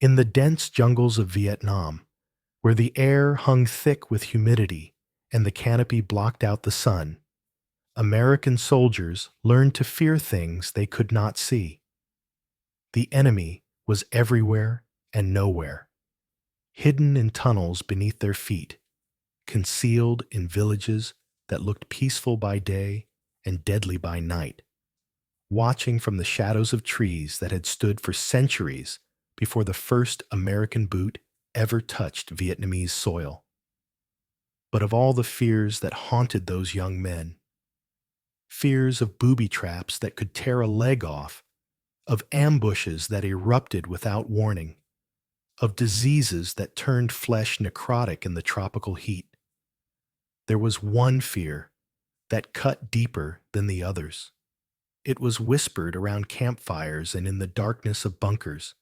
In the dense jungles of Vietnam, where the air hung thick with humidity and the canopy blocked out the sun, American soldiers learned to fear things they could not see. The enemy was everywhere and nowhere, hidden in tunnels beneath their feet, concealed in villages that looked peaceful by day and deadly by night, watching from the shadows of trees that had stood for centuries before the first American boot ever touched Vietnamese soil. But of all the fears that haunted those young men, fears of booby traps that could tear a leg off, of ambushes that erupted without warning, of diseases that turned flesh necrotic in the tropical heat, there was one fear that cut deeper than the others. It was whispered around campfires and in the darkness of bunkers.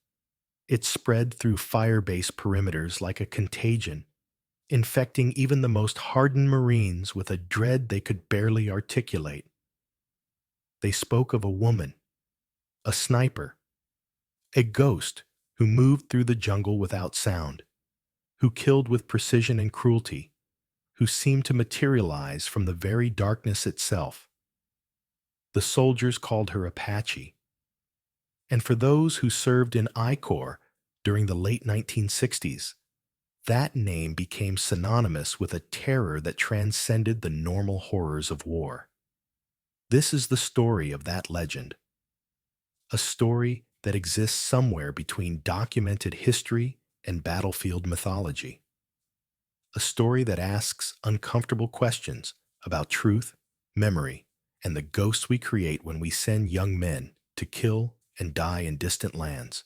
It spread through fire-base perimeters like a contagion, infecting even the most hardened Marines with a dread they could barely articulate. They spoke of a woman, a sniper, a ghost who moved through the jungle without sound, who killed with precision and cruelty, who seemed to materialize from the very darkness itself. The soldiers called her Apache. And for those who served in I Corps during the late 1960s, that name became synonymous with a terror that transcended the normal horrors of war. This is the story of that legend, a story that exists somewhere between documented history and battlefield mythology, a story that asks uncomfortable questions about truth, memory, and the ghosts we create when we send young men to kill and die in distant lands.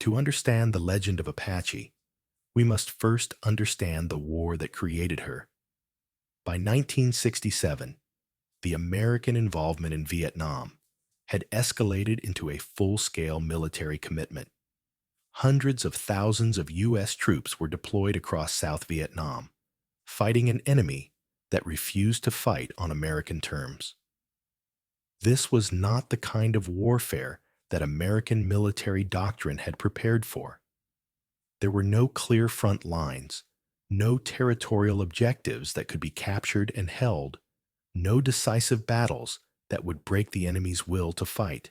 To understand the legend of Apache, we must first understand the war that created her. By 1967, the American involvement in Vietnam had escalated into a full-scale military commitment. Hundreds of thousands of U.S. troops were deployed across South Vietnam, fighting an enemy that refused to fight on American terms. This was not the kind of warfare that American military doctrine had prepared for. There were no clear front lines, no territorial objectives that could be captured and held, no decisive battles that would break the enemy's will to fight.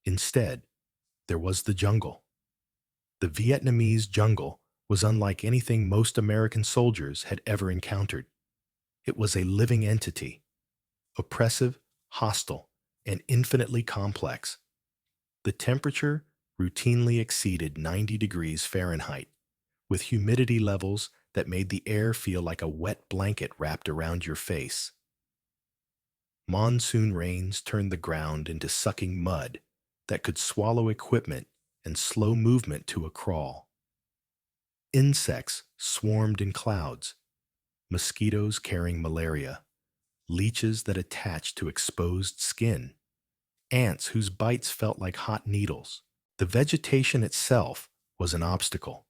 Instead, there was the jungle. The Vietnamese jungle was unlike anything most American soldiers had ever encountered. It was a living entity, oppressive, hostile, and infinitely complex. The temperature routinely exceeded 90 degrees Fahrenheit, with humidity levels that made the air feel like a wet blanket wrapped around your face. Monsoon rains turned the ground into sucking mud that could swallow equipment and slow movement to a crawl. Insects swarmed in clouds, mosquitoes carrying malaria, leeches that attached to exposed skin, ants whose bites felt like hot needles. The vegetation itself was an obstacle.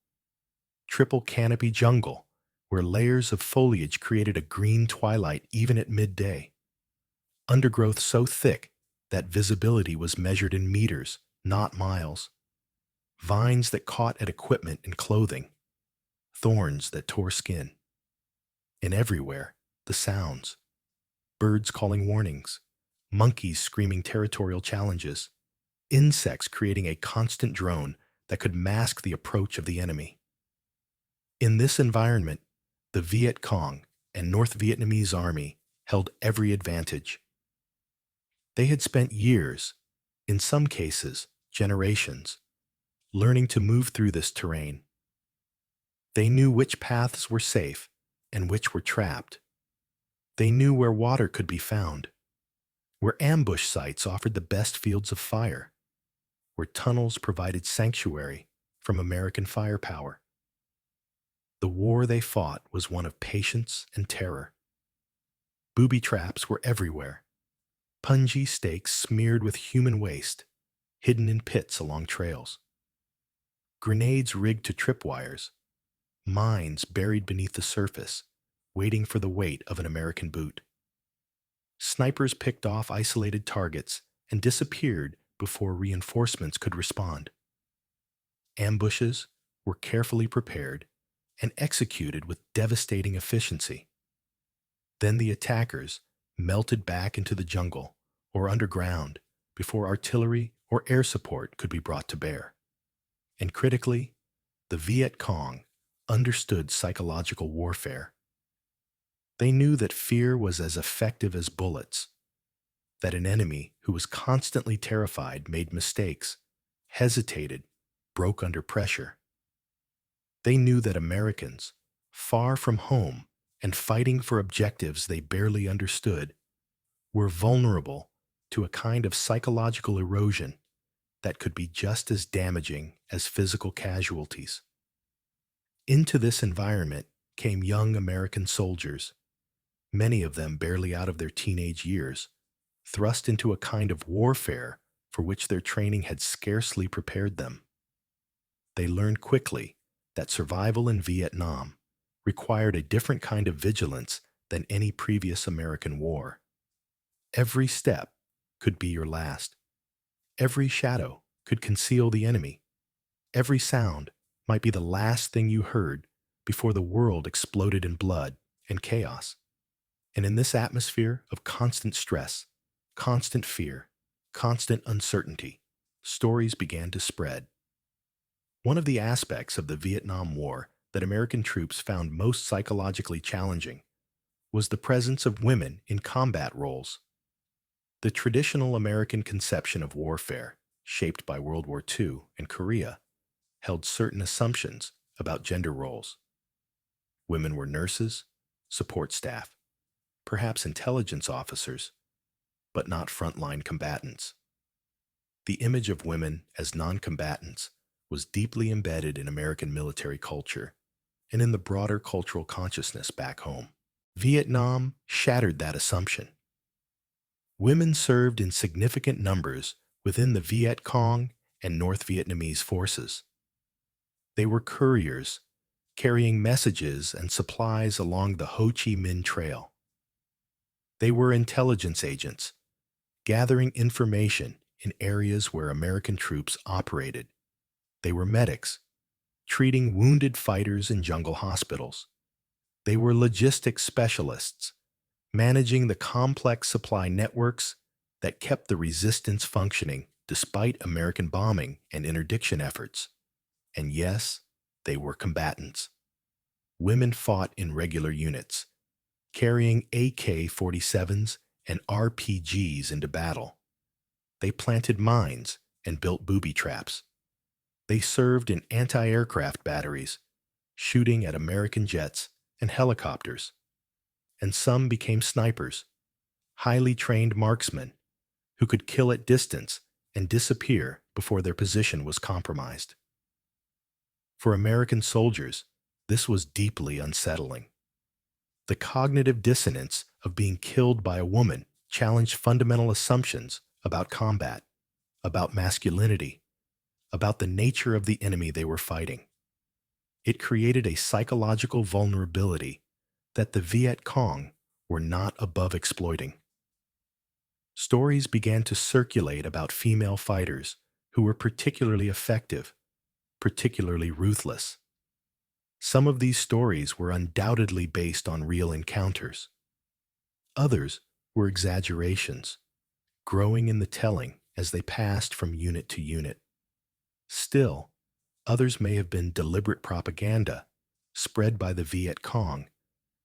Triple canopy jungle, where layers of foliage created a green twilight even at midday. Undergrowth so thick that visibility was measured in meters, not miles. Vines that caught at equipment and clothing. Thorns that tore skin. And everywhere, the sounds. Birds calling warnings. Monkeys screaming territorial challenges. Insects creating a constant drone that could mask the approach of the enemy. In this environment, the Viet Cong and North Vietnamese Army held every advantage. They had spent years, in some cases, generations, learning to move through this terrain. They knew which paths were safe and which were trapped. They knew where water could be found, where ambush sites offered the best fields of fire, where tunnels provided sanctuary from American firepower. The war they fought was one of patience and terror. Booby traps were everywhere. Punji stakes smeared with human waste, hidden in pits along trails. Grenades rigged to tripwires, mines buried beneath the surface, waiting for the weight of an American boot. Snipers picked off isolated targets and disappeared before reinforcements could respond. Ambushes were carefully prepared and executed with devastating efficiency. Then the attackers melted back into the jungle or underground before artillery or air support could be brought to bear. And critically, the Viet Cong understood psychological warfare. They knew that fear was as effective as bullets, that an enemy who was constantly terrified made mistakes, hesitated, broke under pressure. They knew that Americans, far from home and fighting for objectives they barely understood, were vulnerable to a kind of psychological erosion that could be just as damaging as physical casualties. Into this environment came young American soldiers, many of them barely out of their teenage years, thrust into a kind of warfare for which their training had scarcely prepared them. They learned quickly that survival in Vietnam required a different kind of vigilance than any previous American war. Every step could be your last. Every shadow could conceal the enemy. Every sound might be the last thing you heard before the world exploded in blood and chaos. And in this atmosphere of constant stress, constant fear, constant uncertainty, stories began to spread. One of the aspects of the Vietnam War that American troops found most psychologically challenging was the presence of women in combat roles. The traditional American conception of warfare, shaped by World War II and Korea, held certain assumptions about gender roles. Women were nurses, support staff, perhaps intelligence officers, but not frontline combatants. The image of women as non-combatants was deeply embedded in American military culture and in the broader cultural consciousness back home. Vietnam shattered that assumption. Women served in significant numbers within the Viet Cong and North Vietnamese forces. They were couriers, carrying messages and supplies along the Ho Chi Minh Trail. They were intelligence agents, gathering information in areas where American troops operated. They were medics, treating wounded fighters in jungle hospitals. They were logistics specialists, managing the complex supply networks that kept the resistance functioning despite American bombing and interdiction efforts. And yes, they were combatants. Women fought in regular units, carrying AK-47s and RPGs into battle. They planted mines and built booby traps. They served in anti-aircraft batteries, shooting at American jets and helicopters. And some became snipers, highly trained marksmen who could kill at distance and disappear before their position was compromised. For American soldiers, this was deeply unsettling. The cognitive dissonance of being killed by a woman challenged fundamental assumptions about combat, about masculinity, about the nature of the enemy they were fighting. It created a psychological vulnerability that the Viet Cong were not above exploiting. Stories began to circulate about female fighters who were particularly effective, particularly ruthless. Some of these stories were undoubtedly based on real encounters. Others were exaggerations, growing in the telling as they passed from unit to unit. Still, others may have been deliberate propaganda spread by the Viet Cong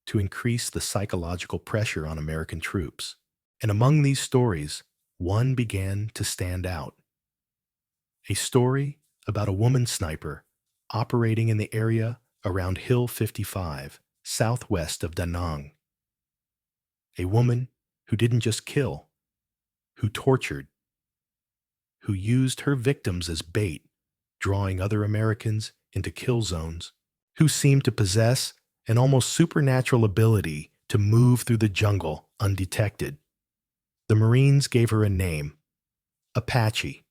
to increase the psychological pressure on American troops. And among these stories, one began to stand out. A story about a woman sniper operating in the area around Hill 55, southwest of Da Nang. A woman who didn't just kill, who tortured, who used her victims as bait, drawing other Americans into kill zones, who seemed to possess an almost supernatural ability to move through the jungle undetected. The Marines gave her a name, Apache.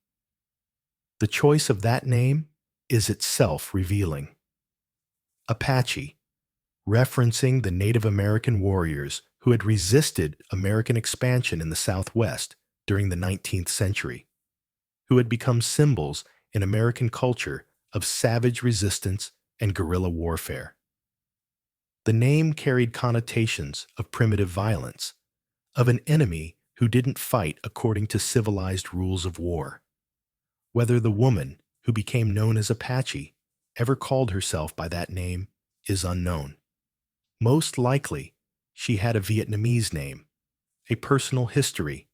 The choice of that name is itself revealing. Apache, referencing the Native American warriors who had resisted American expansion in the Southwest during the 19th century, who had become symbols in American culture of savage resistance and guerrilla warfare. The name carried connotations of primitive violence, of an enemy who didn't fight according to civilized rules of war. Whether the woman, who became known as Apache, ever called herself by that name is unknown. Most likely, she had a Vietnamese name, a personal history,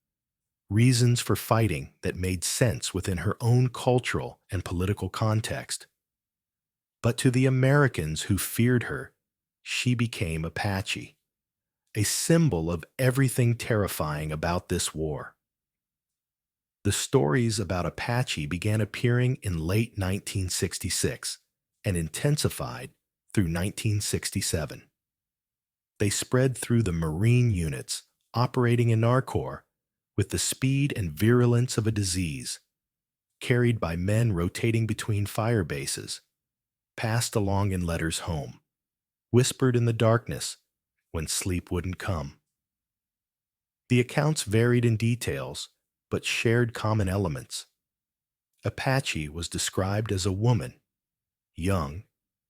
reasons for fighting that made sense within her own cultural and political context. But to the Americans who feared her, she became Apache, a symbol of everything terrifying about this war. The stories about Apache began appearing in late 1966 and intensified through 1967. They spread through the Marine units operating in our Corps with the speed and virulence of a disease, carried by men rotating between fire bases, passed along in letters home, whispered in the darkness when sleep wouldn't come. The accounts varied in details, but shared common elements. Apache was described as a woman, young,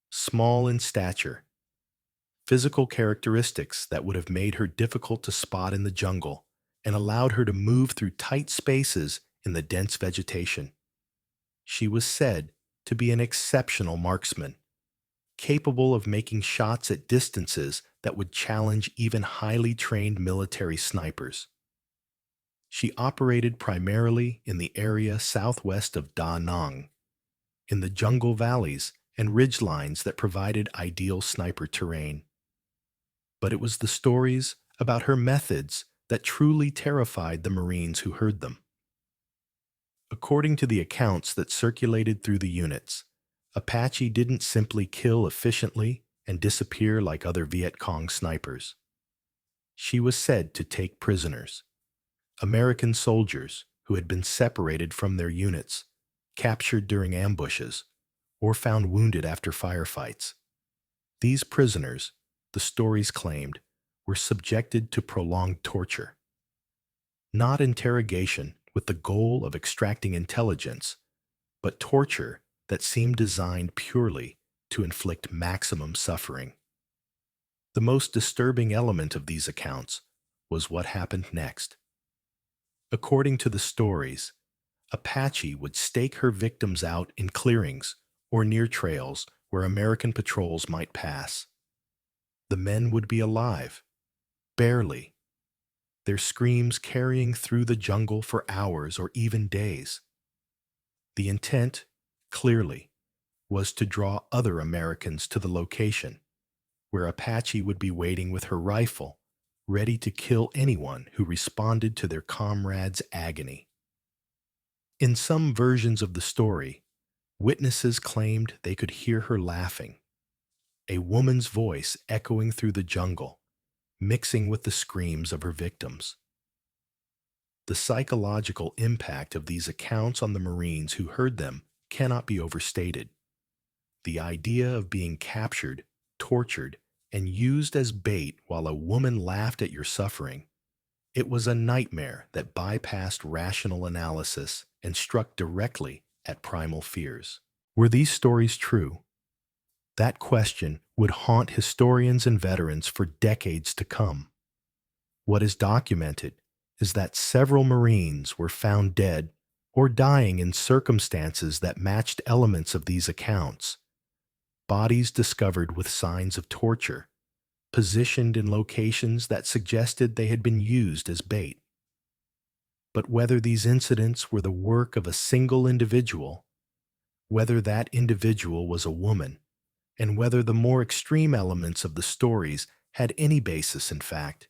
small in stature, physical characteristics that would have made her difficult to spot in the jungle and allowed her to move through tight spaces in the dense vegetation. She was said to be an exceptional marksman, capable of making shots at distances that would challenge even highly trained military snipers. She operated primarily in the area southwest of Da Nang, in the jungle valleys and ridgelines that provided ideal sniper terrain. But it was the stories about her methods that truly terrified the Marines who heard them. According to the accounts that circulated through the units, Apache didn't simply kill efficiently and disappear like other Viet Cong snipers. She was said to take prisoners, American soldiers who had been separated from their units, captured during ambushes, or found wounded after firefights. These prisoners, the stories claimed, were subjected to prolonged torture. Not interrogation with the goal of extracting intelligence, but torture that seemed designed purely to inflict maximum suffering. The most disturbing element of these accounts was what happened next. According to the stories, Apache would stake her victims out in clearings or near trails where American patrols might pass. The men would be alive, barely, their screams carrying through the jungle for hours or even days. The intent, clearly, was to draw other Americans to the location, where Apache would be waiting with her rifle, ready to kill anyone who responded to their comrades' agony. In some versions of the story, witnesses claimed they could hear her laughing, a woman's voice echoing through the jungle, mixing with the screams of her victims. The psychological impact of these accounts on the Marines who heard them cannot be overstated. The idea of being captured, tortured, and used as bait while a woman laughed at your suffering, it was a nightmare that bypassed rational analysis and struck directly at primal fears. Were these stories true? That question would haunt historians and veterans for decades to come. What is documented is that several Marines were found dead or dying in circumstances that matched elements of these accounts. Bodies discovered with signs of torture, positioned in locations that suggested they had been used as bait. But whether these incidents were the work of a single individual, whether that individual was a woman, and whether the more extreme elements of the stories had any basis in fact,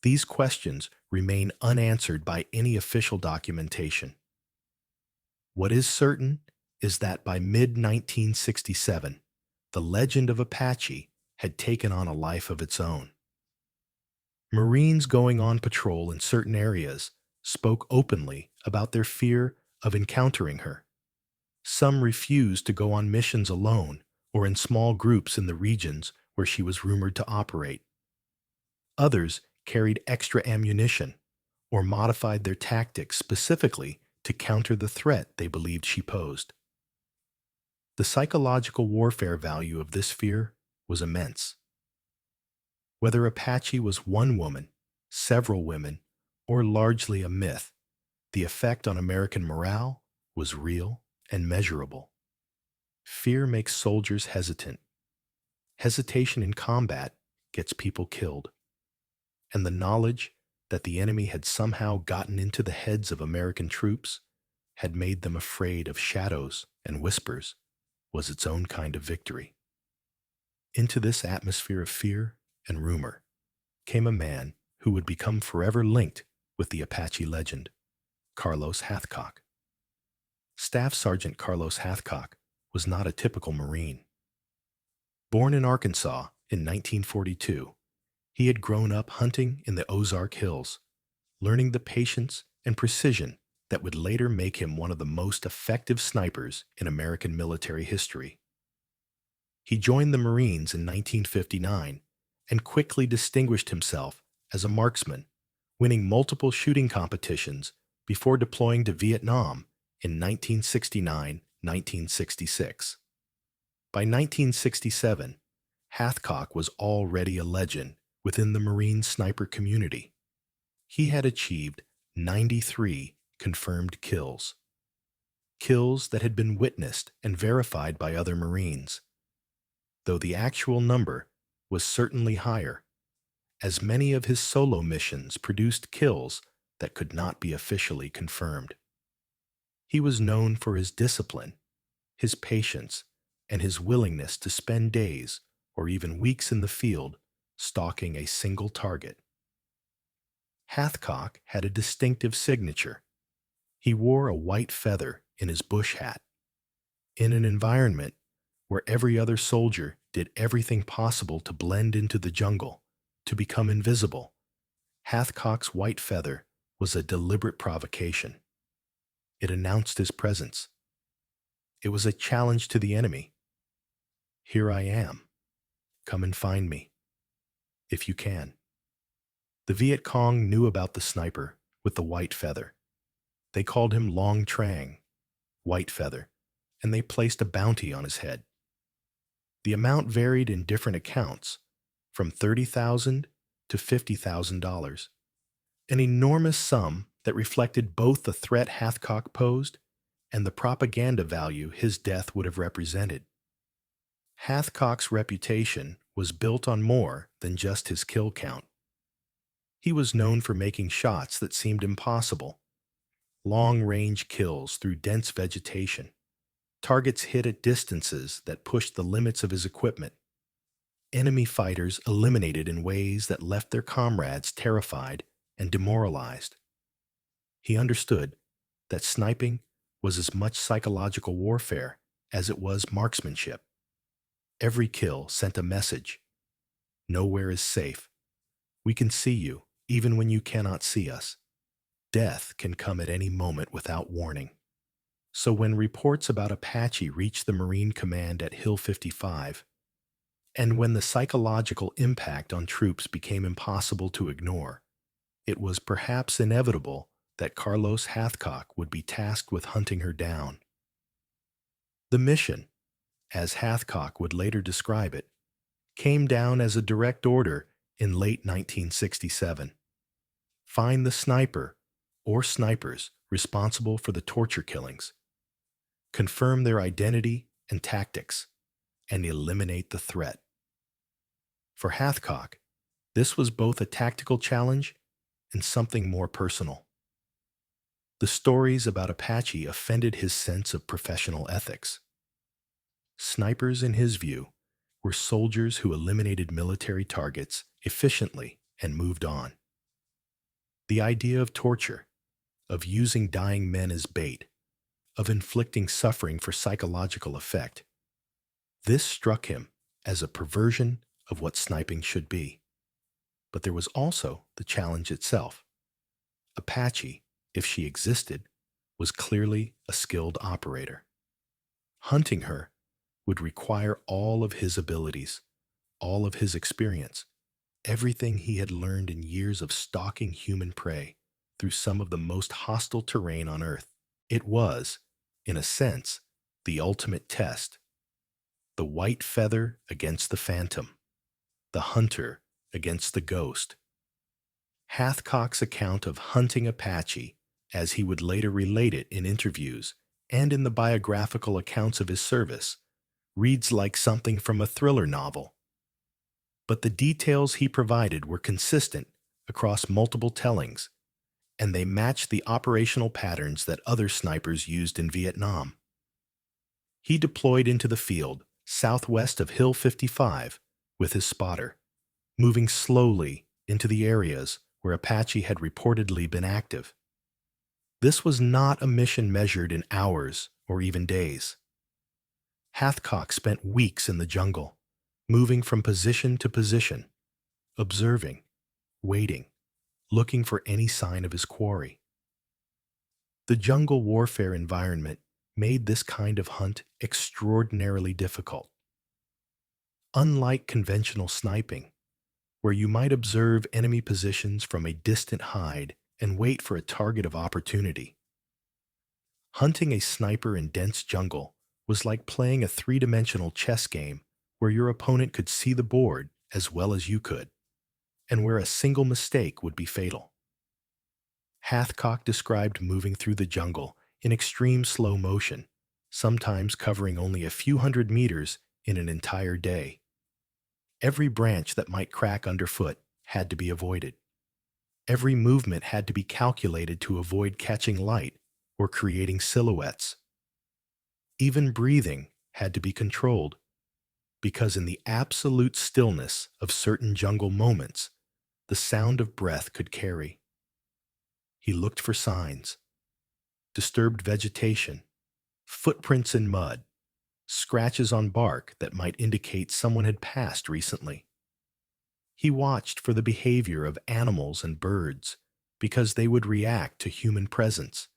these questions remain unanswered by any official documentation. What is certain is that by mid-1967, the legend of Apache had taken on a life of its own. Marines going on patrol in certain areas spoke openly about their fear of encountering her. Some refused to go on missions alone or in small groups in the regions where she was rumored to operate. Others carried extra ammunition or modified their tactics specifically to counter the threat they believed she posed. The psychological warfare value of this fear was immense. Whether Apache was one woman, several women, or largely a myth, the effect on American morale was real and measurable. Fear makes soldiers hesitant. Hesitation in combat gets people killed. And the knowledge that the enemy had somehow gotten into the heads of American troops had made them afraid of shadows and whispers was its own kind of victory. Into this atmosphere of fear and rumor came a man who would become forever linked with the Apache legend, Carlos Hathcock. Staff Sergeant Carlos Hathcock was not a typical Marine. Born in Arkansas in 1942, he had grown up hunting in the Ozark Hills, learning the patience and precision that would later make him one of the most effective snipers in American military history. He joined the Marines in 1959 and quickly distinguished himself as a marksman, winning multiple shooting competitions before deploying to Vietnam in 1969-1966. By 1967, Hathcock was already a legend within the Marine sniper community. He had achieved 93 confirmed kills. Kills that had been witnessed and verified by other Marines, though the actual number was certainly higher, as many of his solo missions produced kills that could not be officially confirmed. He was known for his discipline, his patience, and his willingness to spend days or even weeks in the field stalking a single target. Hathcock had a distinctive signature. He wore a white feather in his bush hat. In an environment where every other soldier did everything possible to blend into the jungle, to become invisible, Hathcock's white feather was a deliberate provocation. It announced his presence. It was a challenge to the enemy. Here I am. Come and find me, if you can. The Viet Cong knew about the sniper with the white feather. They called him Long Trang, White Feather, and they placed a bounty on his head. The amount varied in different accounts, from $30,000 to $50,000, an enormous sum that reflected both the threat Hathcock posed and the propaganda value his death would have represented. Hathcock's reputation was built on more than just his kill count. He was known for making shots that seemed impossible, long-range kills through dense vegetation, targets hit at distances that pushed the limits of his equipment, enemy fighters eliminated in ways that left their comrades terrified and demoralized. He understood that sniping was as much psychological warfare as it was marksmanship. Every kill sent a message. Nowhere is safe. We can see you, even when you cannot see us. Death can come at any moment without warning. So when reports about Apache reached the Marine Command at Hill 55, and when the psychological impact on troops became impossible to ignore, it was perhaps inevitable that Carlos Hathcock would be tasked with hunting her down. The mission, as Hathcock would later describe it, came down as a direct order in late 1967. Find the sniper or snipers responsible for the torture killings. Confirm their identity and tactics, and eliminate the threat. For Hathcock, this was both a tactical challenge and something more personal. The stories about Apache offended his sense of professional ethics. Snipers, in his view, were soldiers who eliminated military targets efficiently and moved on. The idea of torture, of using dying men as bait, of inflicting suffering for psychological effect, this struck him as a perversion of what sniping should be. But there was also the challenge itself. Apache, if she existed, was clearly a skilled operator. Hunting her would require all of his abilities, all of his experience, everything he had learned in years of stalking human prey through some of the most hostile terrain on Earth. It was, in a sense, the ultimate test the white feather against the phantom, the hunter against the ghost. Hathcock's account of hunting Apache, as he would later relate it in interviews and in the biographical accounts of his service, reads like something from a thriller novel. But the details he provided were consistent across multiple tellings, and they matched the operational patterns that other snipers used in Vietnam. He deployed into the field southwest of Hill 55 with his spotter, moving slowly into the areas where Apache had reportedly been active. This was not a mission measured in hours or even days. Hathcock spent weeks in the jungle, moving from position to position, observing, waiting, looking for any sign of his quarry. The jungle warfare environment made this kind of hunt extraordinarily difficult. Unlike conventional sniping, where you might observe enemy positions from a distant hide and wait for a target of opportunity, hunting a sniper in dense jungle was like playing a three-dimensional chess game where your opponent could see the board as well as you could, and where a single mistake would be fatal. Hathcock described moving through the jungle in extreme slow motion, sometimes covering only a few hundred meters in an entire day. Every branch that might crack underfoot had to be avoided. Every movement had to be calculated to avoid catching light or creating silhouettes. Even breathing had to be controlled, because in the absolute stillness of certain jungle moments, the sound of breath could carry. He looked for signs: disturbed vegetation, footprints in mud, scratches on bark that might indicate someone had passed recently. He watched for the behavior of animals and birds because they would react to human presence,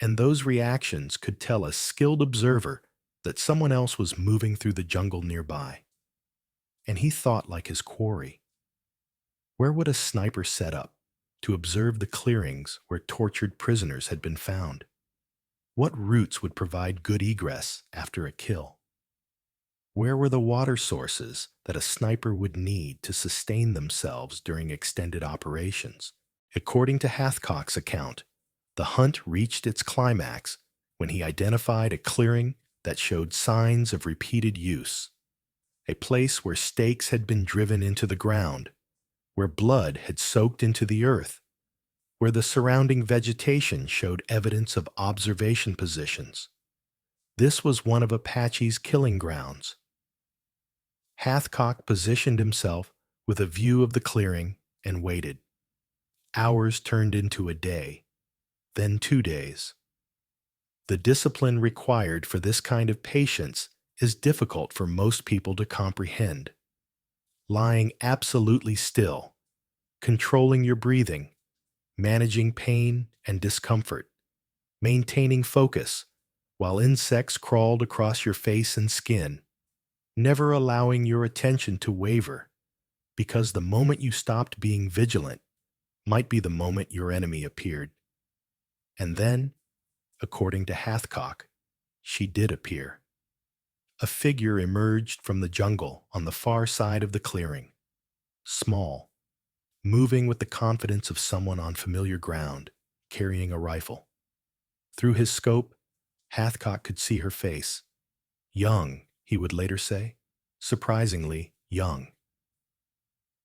and those reactions could tell a skilled observer that someone else was moving through the jungle nearby. And he thought like his quarry. Where would a sniper set up to observe the clearings where tortured prisoners had been found? What routes would provide good egress after a kill? Where were the water sources that a sniper would need to sustain themselves during extended operations? According to Hathcock's account, the hunt reached its climax when he identified a clearing that showed signs of repeated use, a place where stakes had been driven into the ground, where blood had soaked into the earth, where the surrounding vegetation showed evidence of observation positions. This was one of Apache's killing grounds. Hathcock positioned himself with a view of the clearing and waited. Hours turned into a day, then 2 days. The discipline required for this kind of patience is difficult for most people to comprehend. Lying absolutely still, controlling your breathing, managing pain and discomfort, maintaining focus while insects crawled across your face and skin, never allowing your attention to waver, because the moment you stopped being vigilant might be the moment your enemy appeared. And then, according to Hathcock, she did appear. A figure emerged from the jungle on the far side of the clearing, small, moving with the confidence of someone on familiar ground, carrying a rifle. Through his scope, Hathcock could see her face. Young, he would later say, surprisingly young.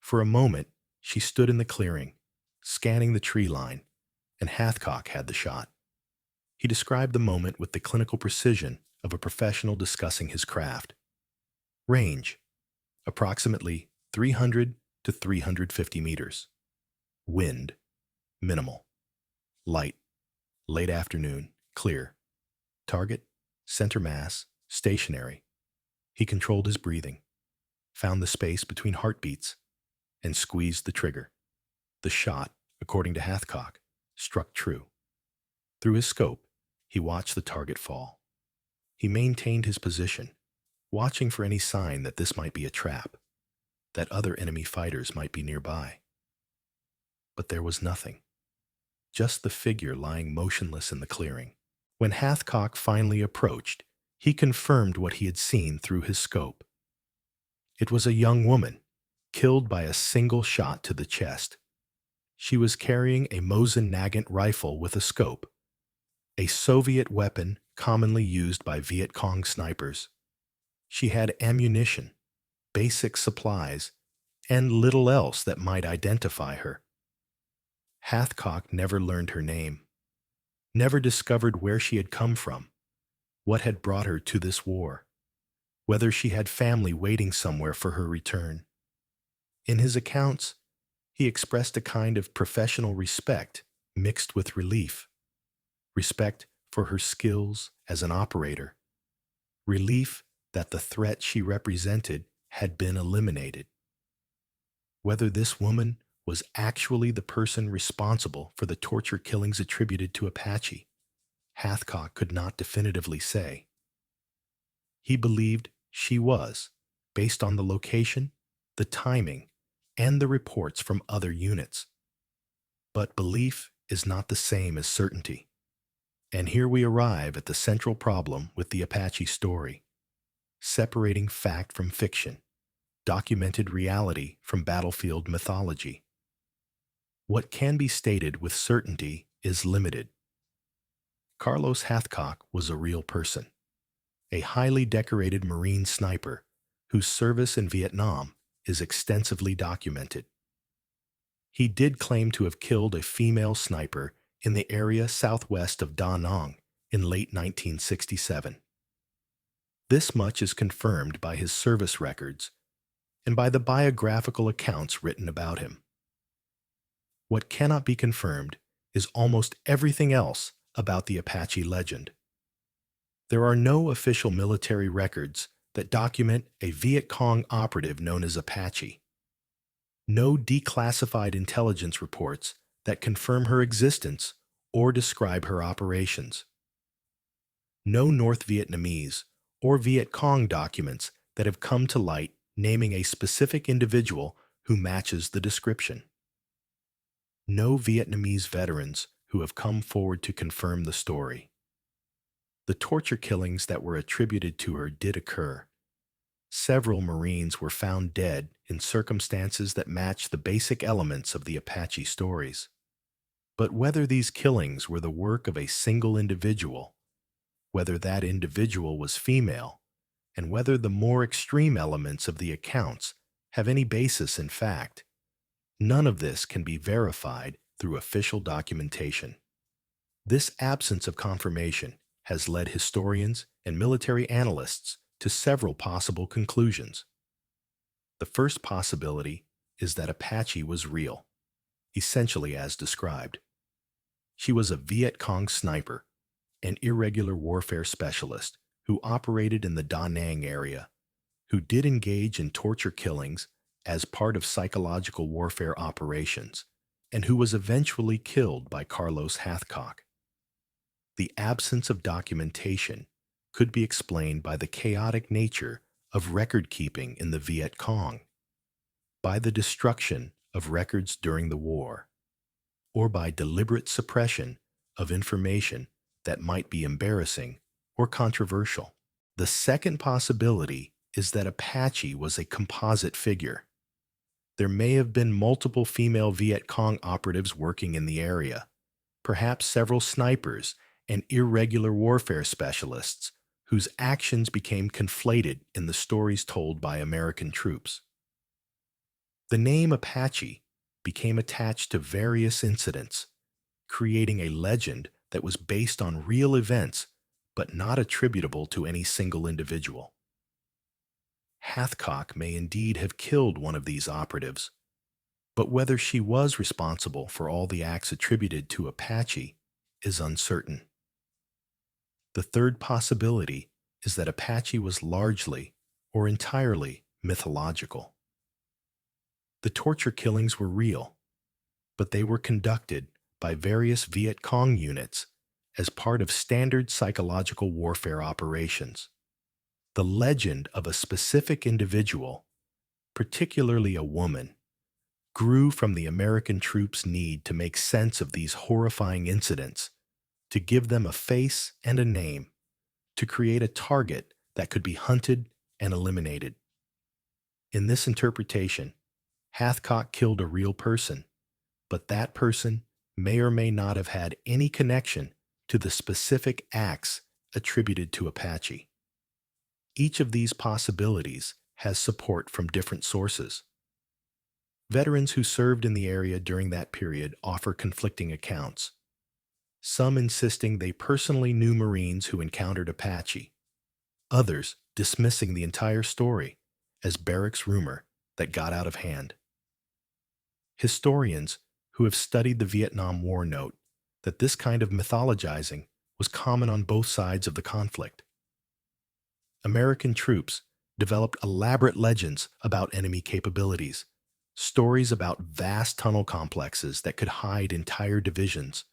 For a moment, she stood in the clearing, scanning the tree line, and Hathcock had the shot. He described the moment with the clinical precision of a professional discussing his craft. Range, approximately 300 to 350 meters. Wind, minimal. Light, late afternoon, clear. Target, center mass, stationary. He controlled his breathing, found the space between heartbeats, and squeezed the trigger. The shot, according to Hathcock, struck true. Through his scope, he watched the target fall. He maintained his position, watching for any sign that this might be a trap, that other enemy fighters might be nearby. But there was nothing, just the figure lying motionless in the clearing. When Hathcock finally approached, He confirmed what he had seen through his scope. It was a young woman, killed by a single shot to the chest. She was carrying a Mosin Nagant rifle with a scope, a Soviet weapon commonly used by Viet Cong snipers. She had ammunition, basic supplies, and little else that might identify her. Hathcock never learned her name, never discovered where she had come from, what had brought her to this war, whether she had family waiting somewhere for her return. In his accounts, he expressed a kind of professional respect mixed with relief. Respect for her skills as an operator. Relief that the threat she represented had been eliminated. Whether this woman was actually the person responsible for the torture killings attributed to Apache, Hathcock could not definitively say. He believed she was, based on the location, the timing, and the reports from other units. But belief is not the same as certainty. And here we arrive at the central problem with the Apache story: separating fact from fiction, documented reality from battlefield mythology. What can be stated with certainty is limited. Carlos Hathcock was a real person, a highly decorated Marine sniper whose service in Vietnam is extensively documented. He did claim to have killed a female sniper in the area southwest of Da Nang in late 1967. This much is confirmed by his service records and by the biographical accounts written about him. What cannot be confirmed is almost everything else about the Apache legend. There are no official military records that document a Viet Cong operative known as Apache. No declassified intelligence reports that confirm her existence or describe her operations. No North Vietnamese or Viet Cong documents that have come to light naming a specific individual who matches the description. No Vietnamese veterans who have come forward to confirm the story. The torture killings that were attributed to her did occur. Several Marines were found dead in circumstances that match the basic elements of the Apache stories. But whether these killings were the work of a single individual, whether that individual was female, and whether the more extreme elements of the accounts have any basis in fact, none of this can be verified through official documentation. This absence of confirmation has led historians and military analysts to several possible conclusions. The first possibility is that Apache was real, essentially as described. She was a Viet Cong sniper, an irregular warfare specialist who operated in the Da Nang area, who did engage in torture killings as part of psychological warfare operations, and who was eventually killed by Carlos Hathcock. The absence of documentation could be explained by the chaotic nature of record-keeping in the Viet Cong, by the destruction of records during the war, or by deliberate suppression of information that might be embarrassing or controversial. The second possibility is that Apache was a composite figure. There may have been multiple female Viet Cong operatives working in the area, perhaps several snipers and irregular warfare specialists whose actions became conflated in the stories told by American troops. The name Apache became attached to various incidents, creating a legend that was based on real events but not attributable to any single individual. Hathcock may indeed have killed one of these operatives, but whether she was responsible for all the acts attributed to Apache is uncertain. The third possibility is that Apache was largely or entirely mythological. The torture killings were real, but they were conducted by various Viet Cong units as part of standard psychological warfare operations. The legend of a specific individual, particularly a woman, grew from the American troops' need to make sense of these horrifying incidents, to give them a face and a name, to create a target that could be hunted and eliminated. In this interpretation, Hathcock killed a real person, but that person may or may not have had any connection to the specific acts attributed to Apache. Each of these possibilities has support from different sources. Veterans who served in the area during that period offer conflicting accounts, some insisting they personally knew Marines who encountered Apache, others dismissing the entire story as barracks rumor that got out of hand. Historians who have studied the Vietnam War note that this kind of mythologizing was common on both sides of the conflict. American troops developed elaborate legends about enemy capabilities, stories about vast tunnel complexes that could hide entire divisions,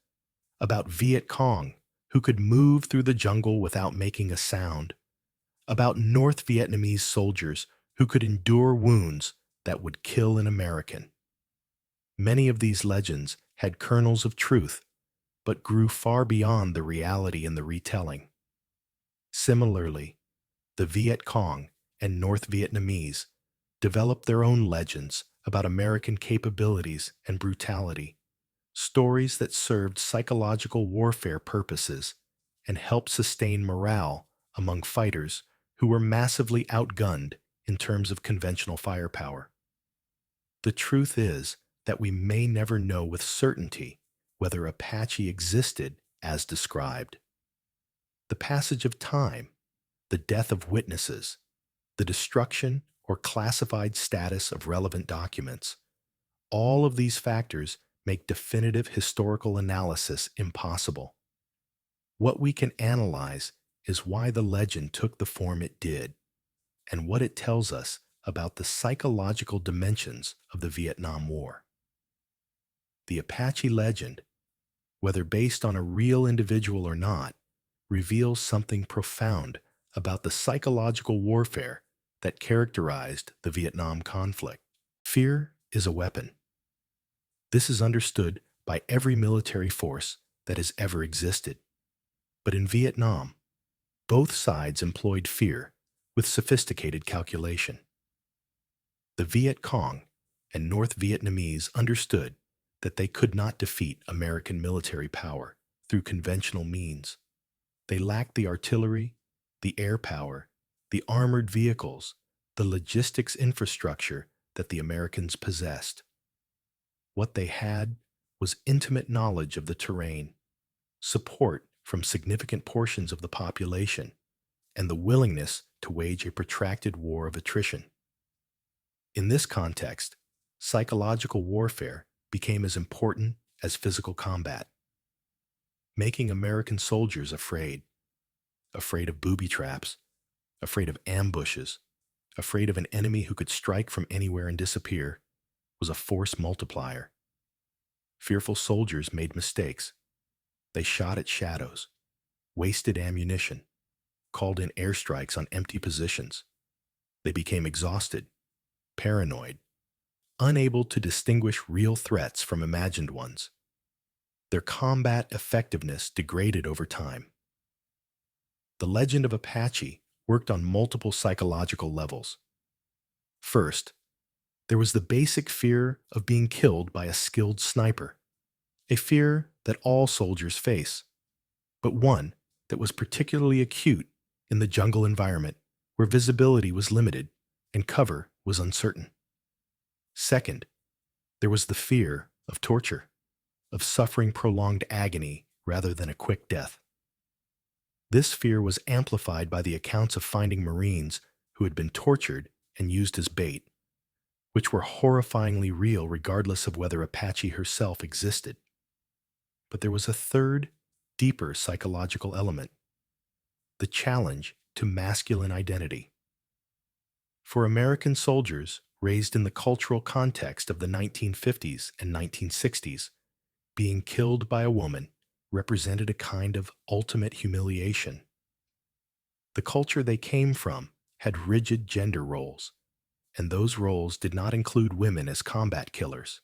about Viet Cong who could move through the jungle without making a sound, about North Vietnamese soldiers who could endure wounds that would kill an American. Many of these legends had kernels of truth, but grew far beyond the reality in the retelling. Similarly, the Viet Cong and North Vietnamese developed their own legends about American capabilities and brutality, stories that served psychological warfare purposes and helped sustain morale among fighters who were massively outgunned in terms of conventional firepower. The truth is that we may never know with certainty whether Apache existed as described. The passage of time, the death of witnesses, the destruction or classified status of relevant documents, all of these factors make definitive historical analysis impossible. What we can analyze is why the legend took the form it did, and what it tells us about the psychological dimensions of the Vietnam War. The Apache legend, whether based on a real individual or not, reveals something profound about the psychological warfare that characterized the Vietnam conflict. Fear is a weapon. This is understood by every military force that has ever existed. But in Vietnam, both sides employed fear with sophisticated calculation. The Viet Cong and North Vietnamese understood that they could not defeat American military power through conventional means. They lacked the artillery, the air power, the armored vehicles, the logistics infrastructure that the Americans possessed. What they had was intimate knowledge of the terrain, support from significant portions of the population, and the willingness to wage a protracted war of attrition. In this context, psychological warfare became as important as physical combat, making American soldiers afraid of booby traps, afraid of ambushes, afraid of an enemy who could strike from anywhere and disappear, was a force multiplier. Fearful soldiers made mistakes. They shot at shadows, wasted ammunition, called in airstrikes on empty positions. They became exhausted, paranoid, unable to distinguish real threats from imagined ones. Their combat effectiveness degraded over time. The legend of Apache worked on multiple psychological levels. First, there was the basic fear of being killed by a skilled sniper, a fear that all soldiers face, but one that was particularly acute in the jungle environment where visibility was limited and cover was uncertain. Second, there was the fear of torture, of suffering prolonged agony rather than a quick death. This fear was amplified by the accounts of finding Marines who had been tortured and used as bait, which were horrifyingly real regardless of whether Apache herself existed. But there was a third, deeper psychological element: the challenge to masculine identity. For American soldiers raised in the cultural context of the 1950s and 1960s, being killed by a woman represented a kind of ultimate humiliation. The culture they came from had rigid gender roles, and those roles did not include women as combat killers.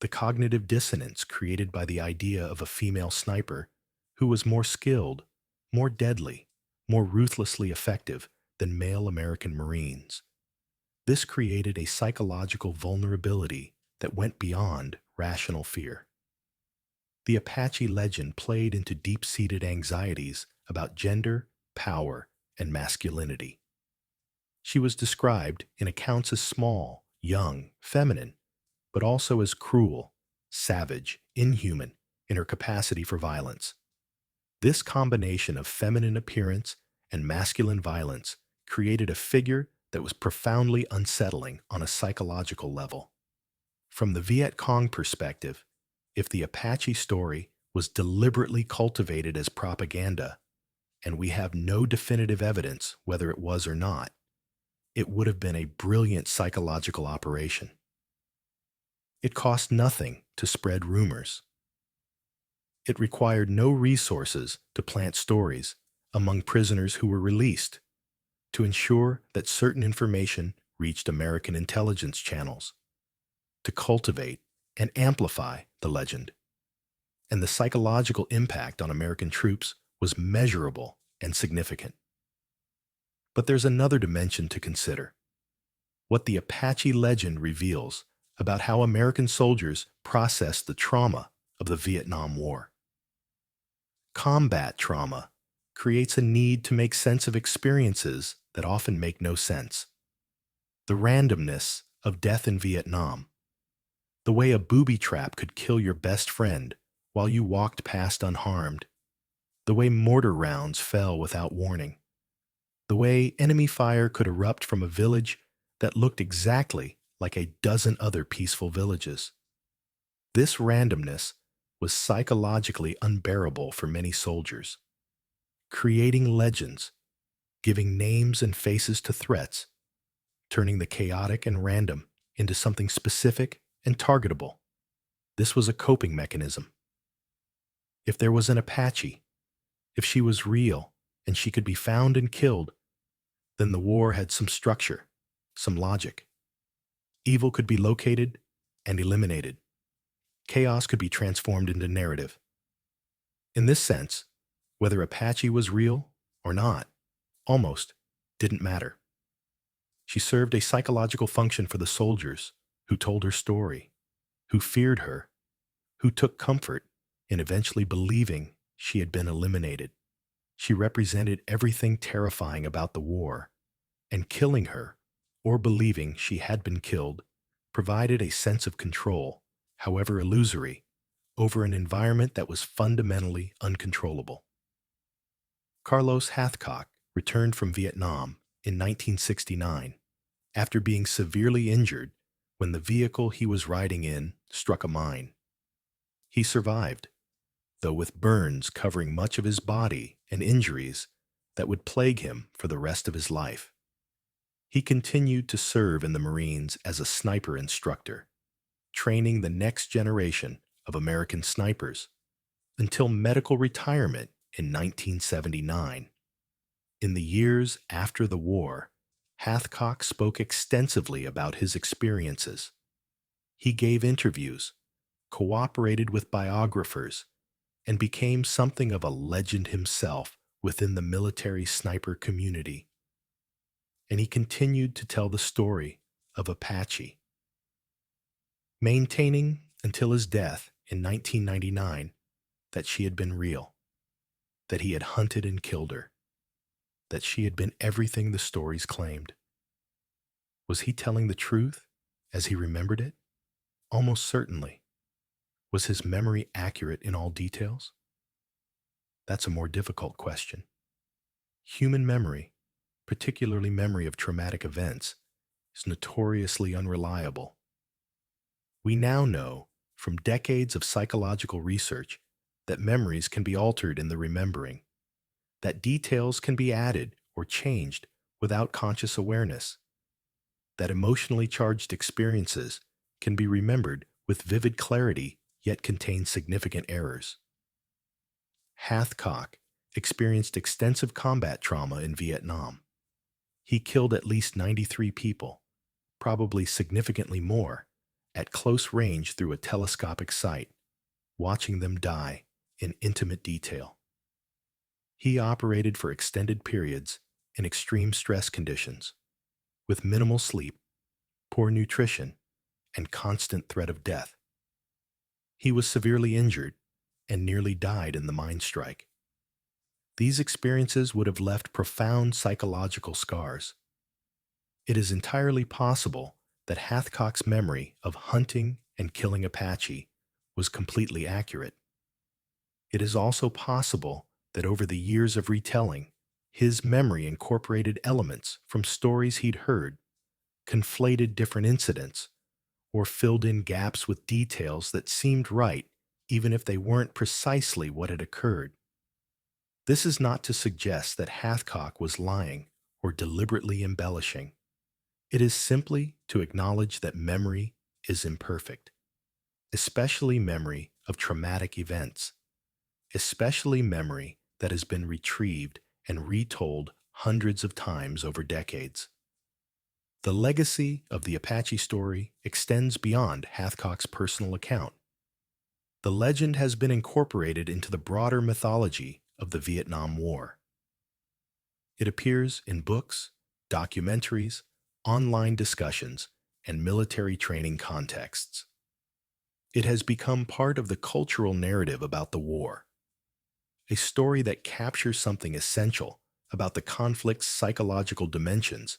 The cognitive dissonance created by the idea of a female sniper who was more skilled, more deadly, more ruthlessly effective than male American Marines. This created a psychological vulnerability that went beyond rational fear. The Apache legend played into deep-seated anxieties about gender, power, and masculinity. She was described in accounts as small, young, feminine, but also as cruel, savage, inhuman in her capacity for violence. This combination of feminine appearance and masculine violence created a figure that was profoundly unsettling on a psychological level. From the Viet Cong perspective, if the Apache story was deliberately cultivated as propaganda, and we have no definitive evidence whether it was or not, it would have been a brilliant psychological operation. It cost nothing to spread rumors. It required no resources to plant stories among prisoners who were released to ensure that certain information reached American intelligence channels, to cultivate and amplify the legend. And the psychological impact on American troops was measurable and significant. But there's another dimension to consider: what the Apache legend reveals about how American soldiers processed the trauma of the Vietnam War. Combat trauma creates a need to make sense of experiences that often make no sense. The randomness of death in Vietnam, the way a booby trap could kill your best friend while you walked past unharmed, the way mortar rounds fell without warning, the way enemy fire could erupt from a village that looked exactly like a dozen other peaceful villages. This randomness was psychologically unbearable for many soldiers, creating legends, giving names and faces to threats, turning the chaotic and random into something specific and targetable. This was a coping mechanism. If there was an Apache, if she was real and she could be found and killed, then the war had some structure, some logic. Evil could be located and eliminated. Chaos could be transformed into narrative. In this sense, whether Apache was real or not almost didn't matter. She served a psychological function for the soldiers who told her story, who feared her, who took comfort in eventually believing she had been eliminated. She represented everything terrifying about the war, and killing her, or believing she had been killed, provided a sense of control, however illusory, over an environment that was fundamentally uncontrollable. Carlos Hathcock returned from Vietnam in 1969 after being severely injured when the vehicle he was riding in struck a mine. He survived, though with burns covering much of his body and injuries that would plague him for the rest of his life. He continued to serve in the Marines as a sniper instructor, training the next generation of American snipers until medical retirement in 1979. In the years after the war, Hathcock spoke extensively about his experiences. He gave interviews, cooperated with biographers, and became something of a legend himself within the military sniper community. And he continued to tell the story of Apache, maintaining until his death in 1999 that she had been real, that he had hunted and killed her, that she had been everything the stories claimed. Was he telling the truth as he remembered it? Almost certainly. Was his memory accurate in all details? That's a more difficult question. Human memory, particularly memory of traumatic events, is notoriously unreliable. We now know from decades of psychological research that memories can be altered in the remembering, that details can be added or changed without conscious awareness, that emotionally charged experiences can be remembered with vivid clarity yet contain significant errors. Hathcock experienced extensive combat trauma in Vietnam. He killed at least 93 people, probably significantly more, at close range through a telescopic sight, watching them die in intimate detail. He operated for extended periods in extreme stress conditions, with minimal sleep, poor nutrition, and constant threat of death. He was severely injured and nearly died in the mine strike. These experiences would have left profound psychological scars. It is entirely possible that Hathcock's memory of hunting and killing Apache was completely accurate. It is also possible that over the years of retelling, his memory incorporated elements from stories he'd heard, conflated different incidents, or filled in gaps with details that seemed right even if they weren't precisely what had occurred. This is not to suggest that Hathcock was lying or deliberately embellishing. It is simply to acknowledge that memory is imperfect, especially memory of traumatic events, especially memory that has been retrieved and retold hundreds of times over decades. The legacy of the Apache story extends beyond Hathcock's personal account. The legend has been incorporated into the broader mythology of the Vietnam War. It appears in books, documentaries, online discussions, and military training contexts. It has become part of the cultural narrative about the war, a story that captures something essential about the conflict's psychological dimensions,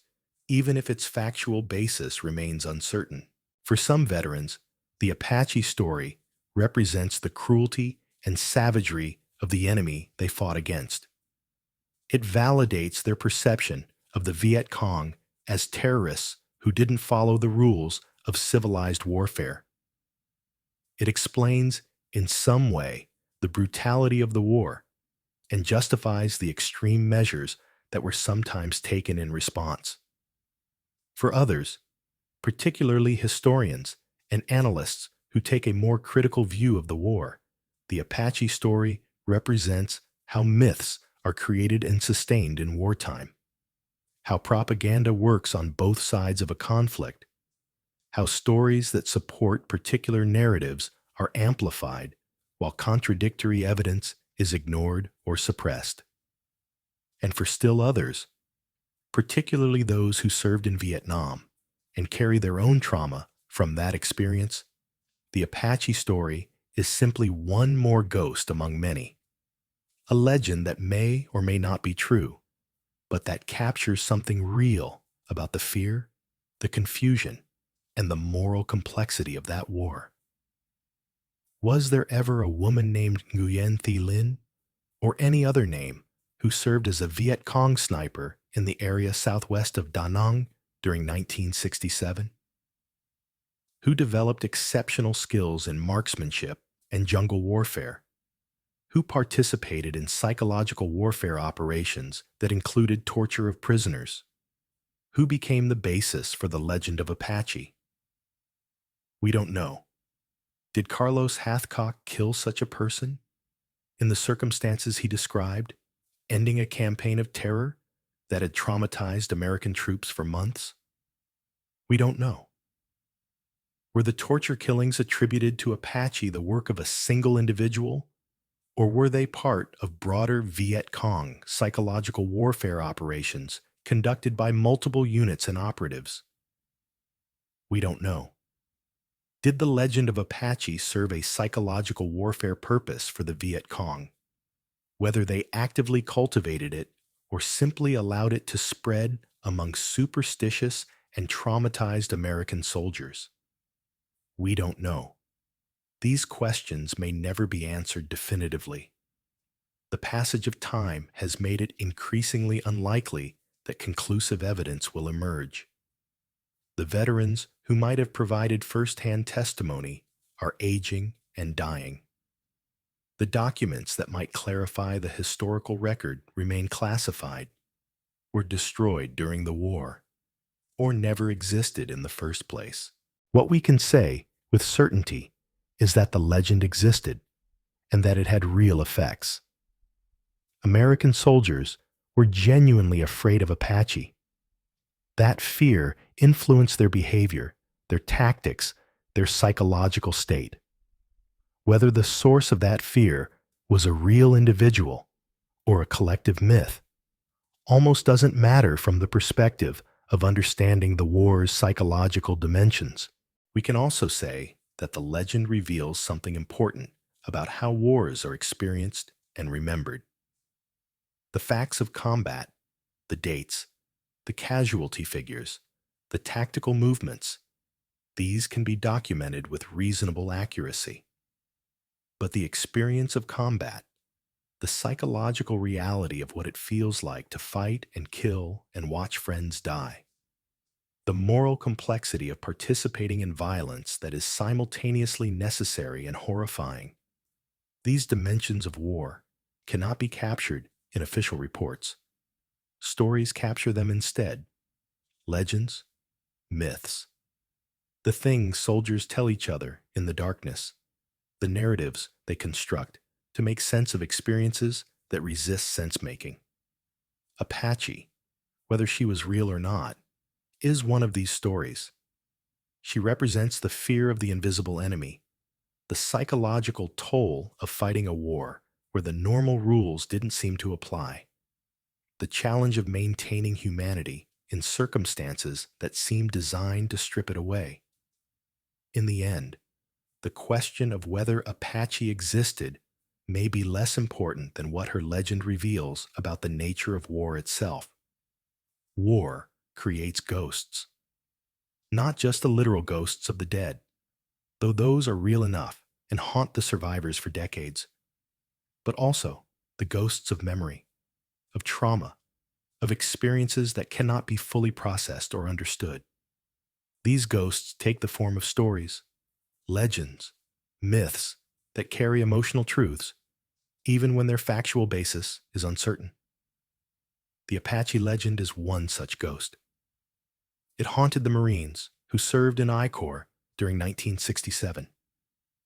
even if its factual basis remains uncertain. For some veterans, the Apache story represents the cruelty and savagery of the enemy they fought against. It validates their perception of the Viet Cong as terrorists who didn't follow the rules of civilized warfare. It explains, in some way, the brutality of the war and justifies the extreme measures that were sometimes taken in response. For others, particularly historians and analysts who take a more critical view of the war, the Apache story represents how myths are created and sustained in wartime, how propaganda works on both sides of a conflict, how stories that support particular narratives are amplified while contradictory evidence is ignored or suppressed. And for still others, particularly those who served in Vietnam and carry their own trauma from that experience, the Apache story is simply one more ghost among many, a legend that may or may not be true, but that captures something real about the fear, the confusion, and the moral complexity of that war. Was there ever a woman named Nguyen Thi Linh, or any other name, who served as a Viet Cong sniper in the area southwest of Da Nang during 1967? Who developed exceptional skills in marksmanship and jungle warfare? Who participated in psychological warfare operations that included torture of prisoners? Who became the basis for the legend of Apache? We don't know. Did Carlos Hathcock kill such a person in the circumstances he described, ending a campaign of terror that had traumatized American troops for months? We don't know. Were the torture killings attributed to Apache the work of a single individual, or were they part of broader Viet Cong psychological warfare operations conducted by multiple units and operatives? We don't know. Did the legend of Apache serve a psychological warfare purpose for the Viet Cong, whether they actively cultivated it or simply allowed it to spread among superstitious and traumatized American soldiers? We don't know. These questions may never be answered definitively. The passage of time has made it increasingly unlikely that conclusive evidence will emerge. The veterans who might have provided first-hand testimony are aging and dying. The documents that might clarify the historical record remain classified, were destroyed during the war, or never existed in the first place. What we can say with certainty is that the legend existed and that it had real effects. American soldiers were genuinely afraid of Apache. That fear influenced their behavior, their tactics, their psychological state. Whether the source of that fear was a real individual or a collective myth almost doesn't matter from the perspective of understanding the war's psychological dimensions. We can also say that the legend reveals something important about how wars are experienced and remembered. The facts of combat, the dates, the casualty figures, the tactical movements, these can be documented with reasonable accuracy. But the experience of combat, the psychological reality of what it feels like to fight and kill and watch friends die, the moral complexity of participating in violence that is simultaneously necessary and horrifying, these dimensions of war cannot be captured in official reports. Stories capture them instead. Legends, myths, the things soldiers tell each other in the darkness, the narratives they construct to make sense of experiences that resist sense-making. Apache, whether she was real or not, is one of these stories. She represents the fear of the invisible enemy, the psychological toll of fighting a war where the normal rules didn't seem to apply, the challenge of maintaining humanity in circumstances that seemed designed to strip it away. In the end, the question of whether Apache existed may be less important than what her legend reveals about the nature of war itself. War creates ghosts. Not just the literal ghosts of the dead, though those are real enough and haunt the survivors for decades, but also the ghosts of memory, of trauma, of experiences that cannot be fully processed or understood. These ghosts take the form of stories, legends, myths that carry emotional truths, even when their factual basis is uncertain. The Apache legend is one such ghost. It haunted the Marines who served in I Corps during 1967,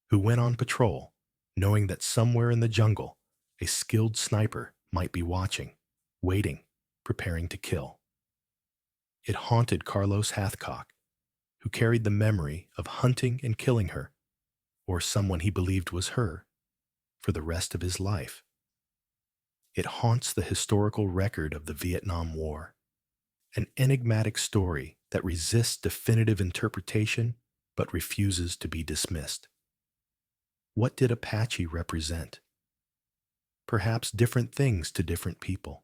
who went on patrol knowing that somewhere in the jungle a skilled sniper might be watching, waiting, preparing to kill. It haunted Carlos Hathcock, who carried the memory of hunting and killing her, or someone he believed was her, for the rest of his life. It haunts the historical record of the Vietnam War, an enigmatic story that resists definitive interpretation but refuses to be dismissed. What did Apache represent? Perhaps different things to different people.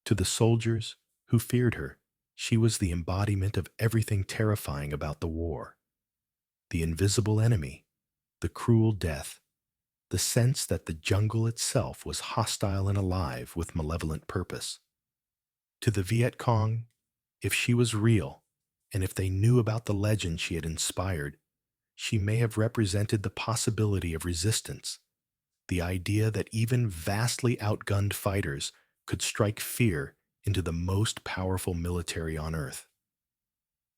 To the soldiers who feared her, she was the embodiment of everything terrifying about the war. The invisible enemy, the cruel death, the sense that the jungle itself was hostile and alive with malevolent purpose. To the Viet Cong, if she was real, and if they knew about the legend she had inspired, she may have represented the possibility of resistance, the idea that even vastly outgunned fighters could strike fear into the most powerful military on Earth.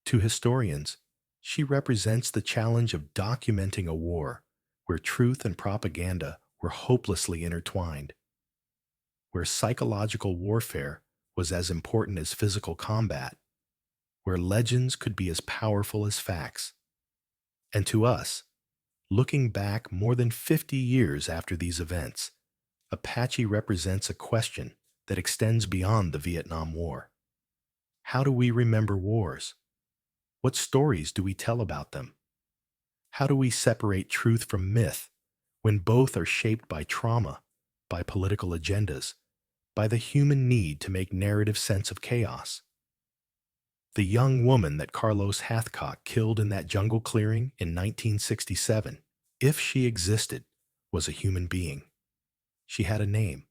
To historians, she represents the challenge of documenting a war where truth and propaganda were hopelessly intertwined, where psychological warfare was as important as physical combat, where legends could be as powerful as facts. And to us, looking back more than 50 years after these events, Apache represents a question that extends beyond the Vietnam War. How do we remember wars? What stories do we tell about them? How do we separate truth from myth when both are shaped by trauma, by political agendas, by the human need to make narrative sense of chaos? The young woman that Carlos Hathcock killed in that jungle clearing in 1967, if she existed, was a human being. She had a name,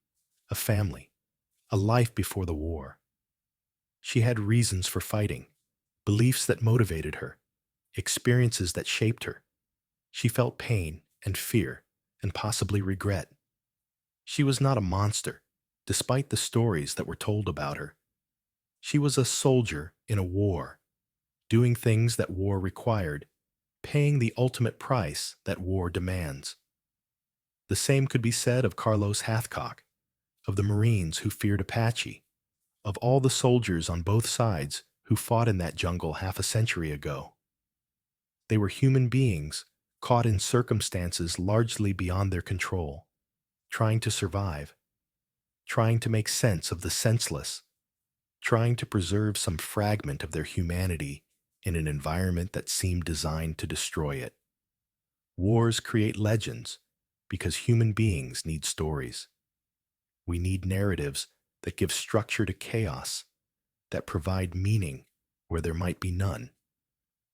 a family, a life before the war. She had reasons for fighting, beliefs that motivated her, experiences that shaped her. She felt pain and fear and possibly regret. She was not a monster, despite the stories that were told about her. She was a soldier in a war, doing things that war required, paying the ultimate price that war demands. The same could be said of Carlos Hathcock, of the Marines who feared Apache, of all the soldiers on both sides who fought in that jungle half a century ago. They were human beings caught in circumstances largely beyond their control, trying to survive. trying to make sense of the senseless, trying to preserve some fragment of their humanity in an environment that seemed designed to destroy it. Wars create legends because human beings need stories. We need narratives that give structure to chaos, that provide meaning where there might be none,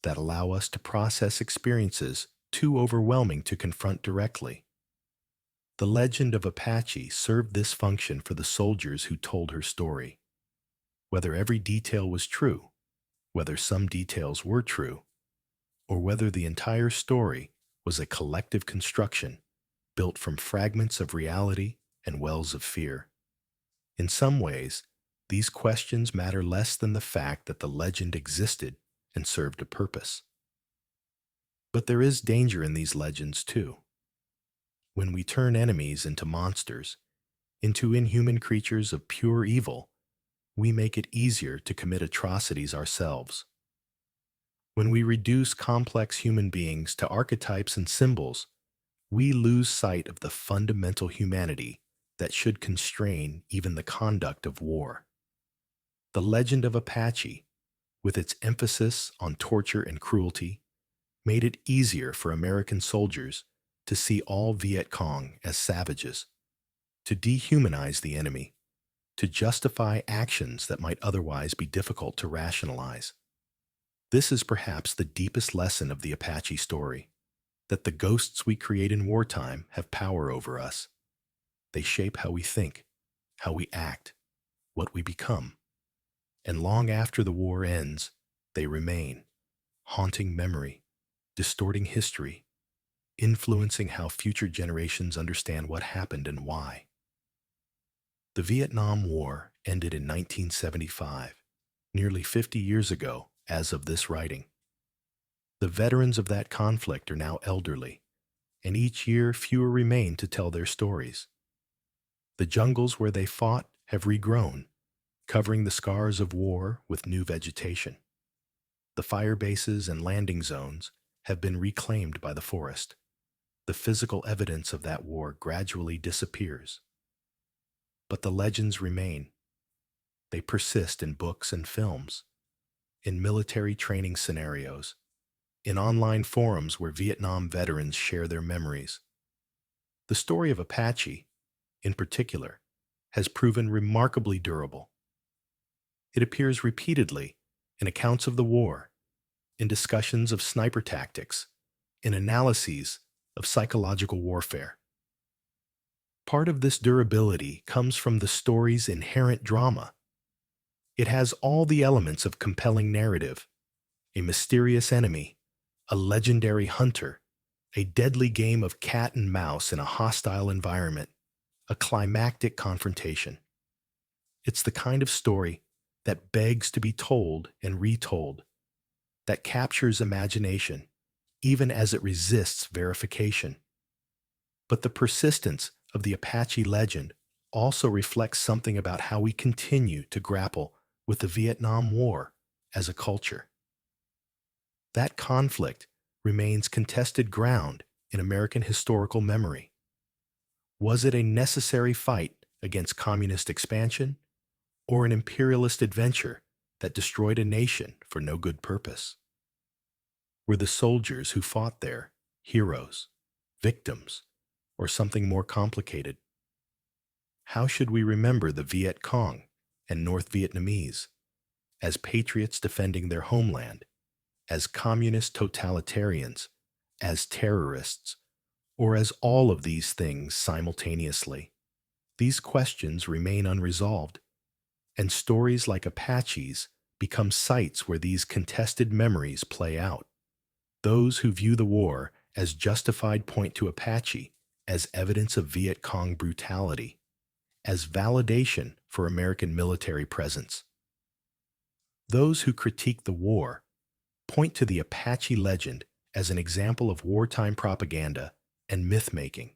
that allow us to process experiences too overwhelming to confront directly. The legend of Apache served this function for the soldiers who told her story. Whether every detail was true, whether some details were true, or whether the entire story was a collective construction built from fragments of reality and wells of fear. In some ways, these questions matter less than the fact that the legend existed and served a purpose. But there is danger in these legends too. When we turn enemies into monsters, into inhuman creatures of pure evil, we make it easier to commit atrocities ourselves. When we reduce complex human beings to archetypes and symbols, we lose sight of the fundamental humanity that should constrain even the conduct of war. The legend of Apache, with its emphasis on torture and cruelty, made it easier for American soldiers to see all Viet Cong as savages, to dehumanize the enemy, to justify actions that might otherwise be difficult to rationalize. This is perhaps the deepest lesson of the Apache story, that the ghosts we create in wartime have power over us. They shape how we think, how we act, what we become. And long after the war ends, they remain, haunting memory, distorting history, influencing how future generations understand what happened and why. The Vietnam War ended in 1975, nearly 50 years ago as of this writing. The veterans of that conflict are now elderly, and each year fewer remain to tell their stories. The jungles where they fought have regrown, covering the scars of war with new vegetation. The fire bases and landing zones have been reclaimed by the forest. The physical evidence of that war gradually disappears. But the legends remain. They persist in books and films, in military training scenarios, in online forums where Vietnam veterans share their memories. The story of Apache, in particular, has proven remarkably durable. It appears repeatedly in accounts of the war, in discussions of sniper tactics, in analyses of psychological warfare. Part of this durability comes from the story's inherent drama. It has all the elements of compelling narrative: a mysterious enemy, a legendary hunter, a deadly game of cat and mouse in a hostile environment, a climactic confrontation. It's the kind of story that begs to be told and retold, that captures imagination, even as it resists verification. But the persistence of the Apache legend also reflects something about how we continue to grapple with the Vietnam War as a culture. That conflict remains contested ground in American historical memory. Was it a necessary fight against communist expansion, or an imperialist adventure that destroyed a nation for no good purpose? Were the soldiers who fought there heroes, victims, or something more complicated? How should we remember the Viet Cong and North Vietnamese? As patriots defending their homeland, as communist totalitarians, as terrorists, or as all of these things simultaneously? These questions remain unresolved, and stories like Apache's become sites where these contested memories play out. Those who view the war as justified point to Apache as evidence of Viet Cong brutality, as validation for American military presence. Those who critique the war point to the Apache legend as an example of wartime propaganda and myth-making.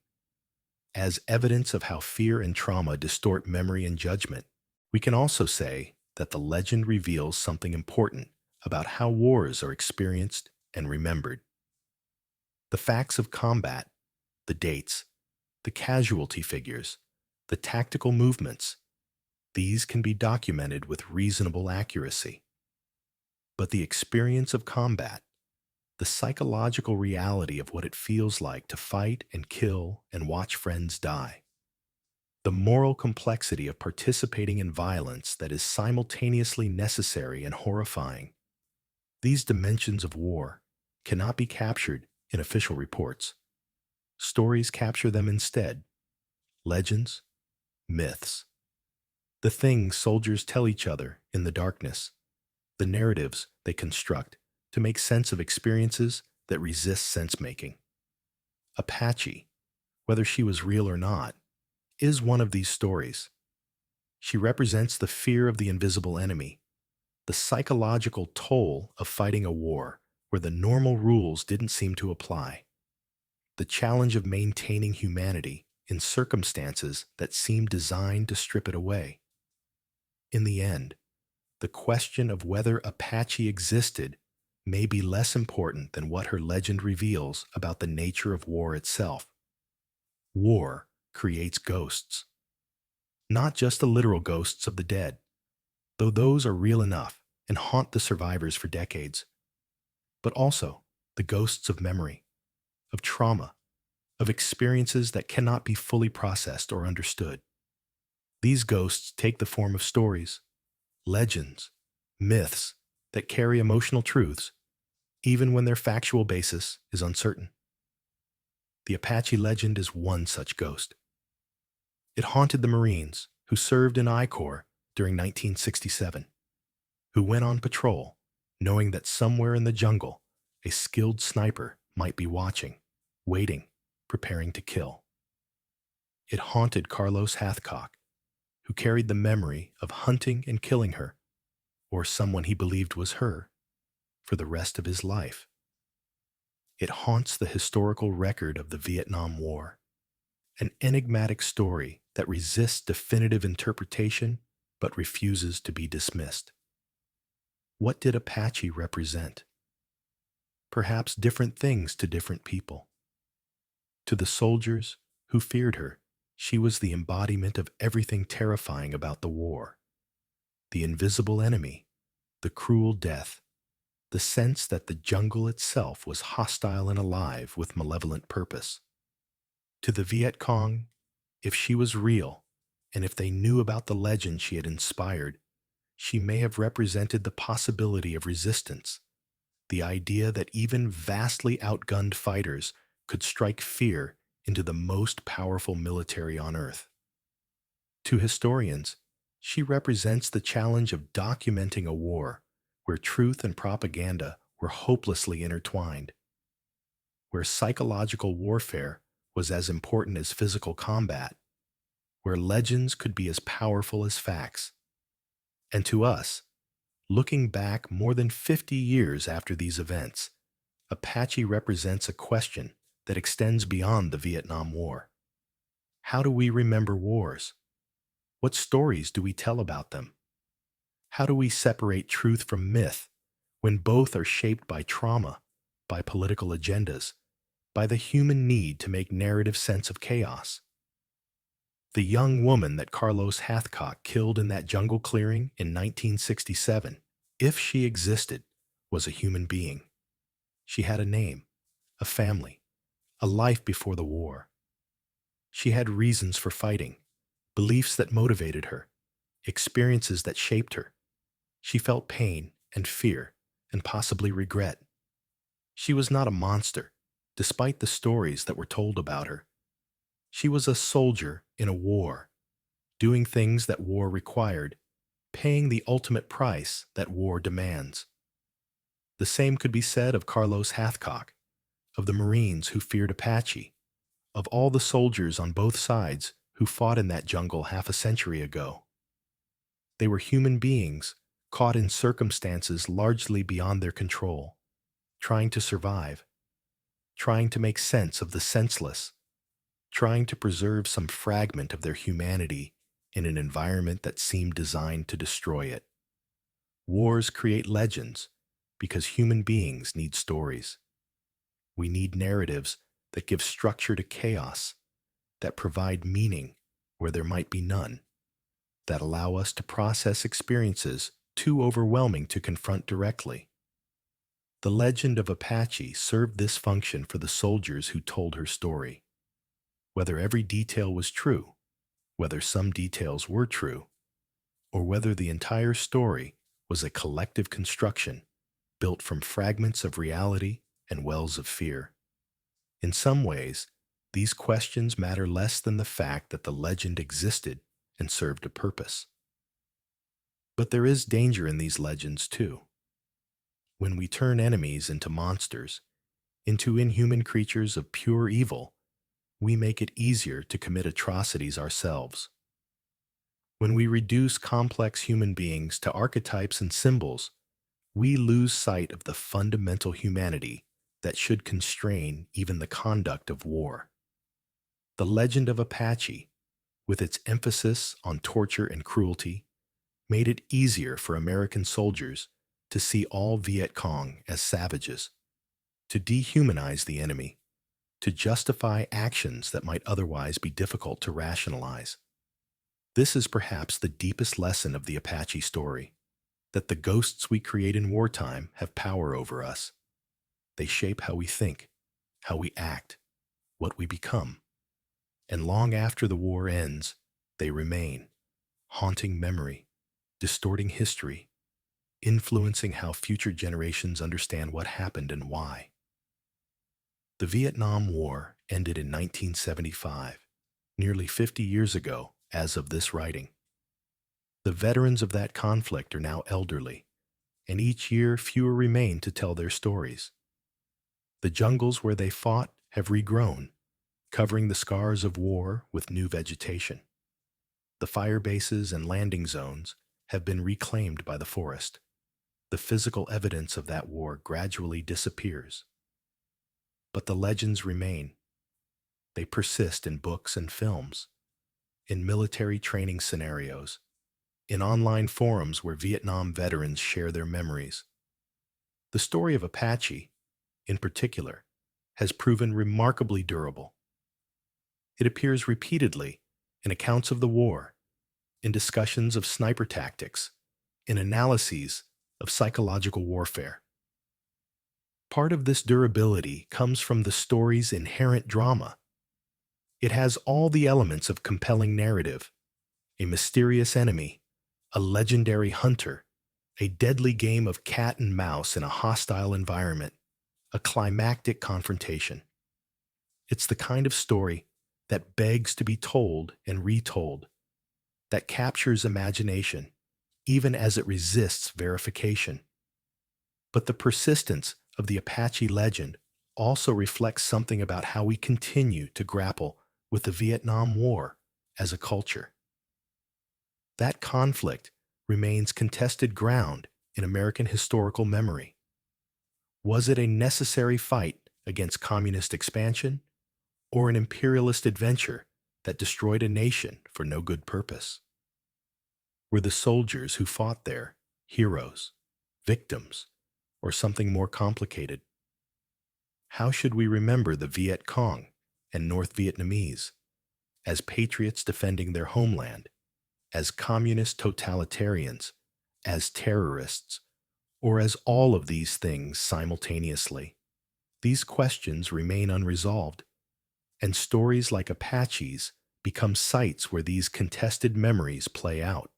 As evidence of how fear and trauma distort memory and judgment, we can also say that the legend reveals something important about how wars are experienced and remembered. The facts of combat, the dates, the casualty figures, The tactical movements, these can be documented with reasonable accuracy. But the experience of combat, the psychological reality of what it feels like to fight and kill and watch friends die, the moral complexity of participating in violence that is simultaneously necessary and horrifying, these dimensions of war cannot be captured in official reports. Stories capture them instead. Legends, myths, the things soldiers tell each other in the darkness, the narratives they construct to make sense of experiences that resist sense-making. Apache, whether she was real or not, is one of these stories. She represents the fear of the invisible enemy, the psychological toll of fighting a war where the normal rules didn't seem to apply, the challenge of maintaining humanity in circumstances that seemed designed to strip it away. In the end, the question of whether Apache existed may be less important than what her legend reveals about the nature of war itself. War creates ghosts. Not just the literal ghosts of the dead, though those are real enough and haunt the survivors for decades, but also the ghosts of memory, of trauma, of experiences that cannot be fully processed or understood. These ghosts take the form of stories, legends, myths that carry emotional truths, even when their factual basis is uncertain. The Apache legend is one such ghost. It haunted the Marines who served in I Corps during 1967, who went on patrol knowing that somewhere in the jungle a skilled sniper might be watching, waiting, preparing to kill. It haunted Carlos Hathcock, who carried the memory of hunting and killing her, or someone he believed was her, for the rest of his life. It haunts the historical record of the Vietnam War, an enigmatic story that resists definitive interpretation but refuses to be dismissed. What did Apache represent? Perhaps different things to different people. To the soldiers who feared her, she was the embodiment of everything terrifying about the war. The invisible enemy, the cruel death, the sense that the jungle itself was hostile and alive with malevolent purpose. To the Viet Cong, if she was real, and if they knew about the legend she had inspired, she may have represented the possibility of resistance, the idea that even vastly outgunned fighters could strike fear into the most powerful military on Earth. To historians, she represents the challenge of documenting a war where truth and propaganda were hopelessly intertwined, where psychological warfare was as important as physical combat, where legends could be as powerful as facts. And to us, looking back more than 50 years after these events, Apache represents a question that extends beyond the Vietnam War. How do we remember wars? What stories do we tell about them? How do we separate truth from myth when both are shaped by trauma, by political agendas, by the human need to make narrative sense of chaos? The young woman that Carlos Hathcock killed in that jungle clearing in 1967, if she existed, was a human being. She had a name, a family, a life before the war. She had reasons for fighting, beliefs that motivated her, experiences that shaped her. She felt pain and fear and possibly regret. She was not a monster, despite the stories that were told about her. She was a soldier in a war, doing things that war required, paying the ultimate price that war demands. The same could be said of Carlos Hathcock, of the Marines who feared Apache, of all the soldiers on both sides who fought in that jungle half a century ago. They were human beings caught in circumstances largely beyond their control, trying to survive, trying to make sense of the senseless, trying to preserve some fragment of their humanity in an environment that seemed designed to destroy it. Wars create legends because human beings need stories. We need narratives that give structure to chaos, that provide meaning where there might be none, that allow us to process experiences too overwhelming to confront directly. The legend of Apache served this function for the soldiers who told her story. Whether every detail was true, whether some details were true, or whether the entire story was a collective construction built from fragments of reality and wells of fear. In some ways, these questions matter less than the fact that the legend existed and served a purpose. But there is danger in these legends too. When we turn enemies into monsters, into inhuman creatures of pure evil, we make it easier to commit atrocities ourselves. When we reduce complex human beings to archetypes and symbols, we lose sight of the fundamental humanity that should constrain even the conduct of war. The legend of Apache, with its emphasis on torture and cruelty, made it easier for American soldiers to see all Viet Cong as savages, to dehumanize the enemy, to justify actions that might otherwise be difficult to rationalize. This is perhaps the deepest lesson of the Apache story, that the ghosts we create in wartime have power over us. They shape how we think, how we act, what we become. And long after the war ends, they remain, haunting memory, distorting history, influencing how future generations understand what happened and why. The Vietnam War ended in 1975, nearly 50 years ago as of this writing. The veterans of that conflict are now elderly, and each year fewer remain to tell their stories. The jungles where they fought have regrown, covering the scars of war with new vegetation. The fire bases and landing zones have been reclaimed by the forest. The physical evidence of that war gradually disappears. But the legends remain. They persist in books and films, in military training scenarios, in online forums where Vietnam veterans share their memories. The story of Apache, in particular, has proven remarkably durable. It appears repeatedly in accounts of the war, in discussions of sniper tactics, in analyses of psychological warfare. Part of this durability comes from the story's inherent drama. It has all the elements of compelling narrative: a mysterious enemy, a legendary hunter, a deadly game of cat and mouse in a hostile environment, a climactic confrontation. It's the kind of story that begs to be told and retold, that captures imagination, even as it resists verification. But the persistence of the Apache legend also reflects something about how we continue to grapple with the Vietnam War as a culture. That conflict remains contested ground in American historical memory. Was it a necessary fight against communist expansion, or an imperialist adventure that destroyed a nation for no good purpose? Were the soldiers who fought there heroes, victims, or something more complicated? How should we remember the Viet Cong and North Vietnamese? As patriots defending their homeland, as communist totalitarians, as terrorists, or as all of these things simultaneously? These questions remain unresolved, and stories like Apache's become sites where these contested memories play out.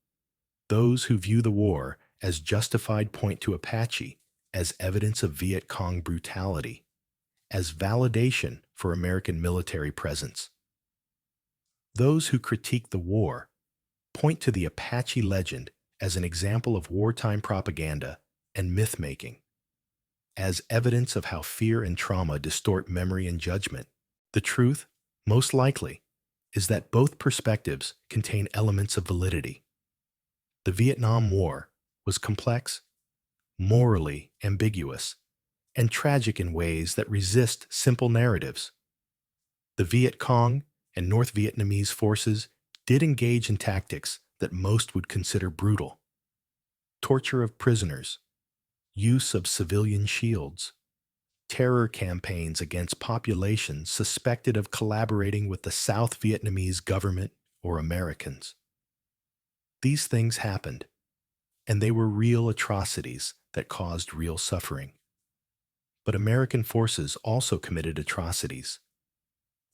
Those who view the war as justified point to Apache as evidence of Viet Cong brutality, as validation for American military presence. Those who critique the war point to the Apache legend as an example of wartime propaganda and myth-making, as evidence of how fear and trauma distort memory and judgment. The truth, most likely, is that both perspectives contain elements of validity. The Vietnam War was complex, morally ambiguous, and tragic in ways that resist simple narratives. The Viet Cong and North Vietnamese forces did engage in tactics that most would consider brutal: torture of prisoners, use of civilian shields, terror campaigns against populations suspected of collaborating with the South Vietnamese government or Americans. These things happened, and they were real atrocities that caused real suffering. But American forces also committed atrocities.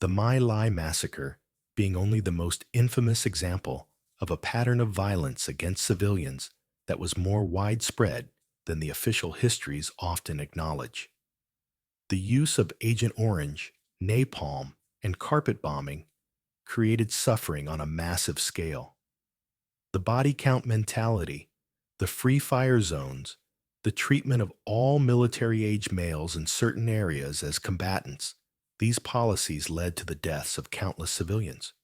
The My Lai massacre being only the most infamous example of a pattern of violence against civilians that was more widespread than the official histories often acknowledge. The use of Agent Orange, napalm, and carpet bombing created suffering on a massive scale. The body count mentality, the free fire zones, the treatment of all military-age males in certain areas as combatants, these policies led to the deaths of countless civilians.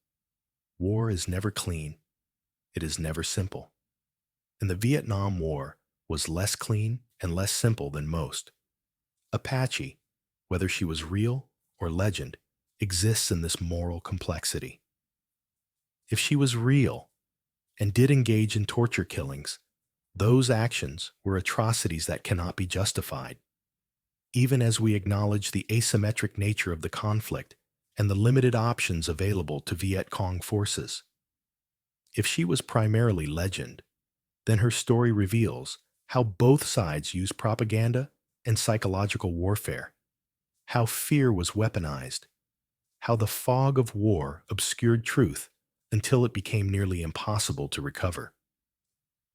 War is never clean. It is never simple. And the Vietnam War was less clean and less simple than most. Apache, whether she was real or legend, exists in this moral complexity. If she was real and did engage in torture killings, those actions were atrocities that cannot be justified. Even as we acknowledge the asymmetric nature of the conflict and the limited options available to Viet Cong forces. If she was primarily legend, then her story reveals how both sides used propaganda and psychological warfare, how fear was weaponized, how the fog of war obscured truth until it became nearly impossible to recover.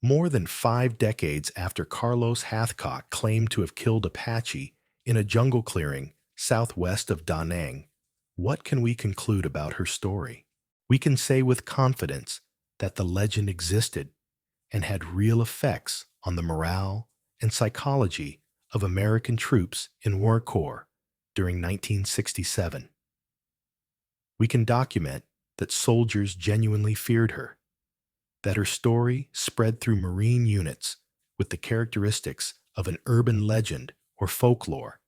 More than 5 decades after Carlos Hathcock claimed to have killed Apache in a jungle clearing southwest of Da Nang, what can we conclude about her story? We can say with confidence that the legend existed and had real effects on the morale and psychology of American troops in War Corps during 1967. We can document that soldiers genuinely feared her, that her story spread through Marine units with the characteristics of an urban legend or folklore,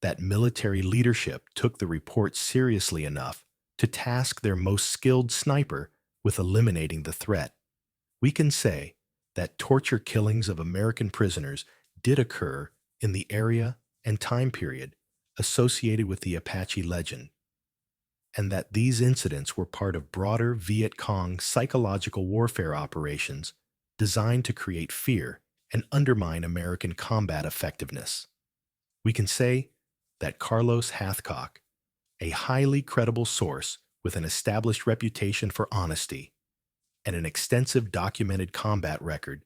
that military leadership took the report seriously enough to task their most skilled sniper with eliminating the threat. We can say that torture killings of American prisoners did occur in the area and time period associated with the Apache legend, and that these incidents were part of broader Viet Cong psychological warfare operations designed to create fear and undermine American combat effectiveness. We can say that Carlos Hathcock, a highly credible source with an established reputation for honesty and an extensive documented combat record,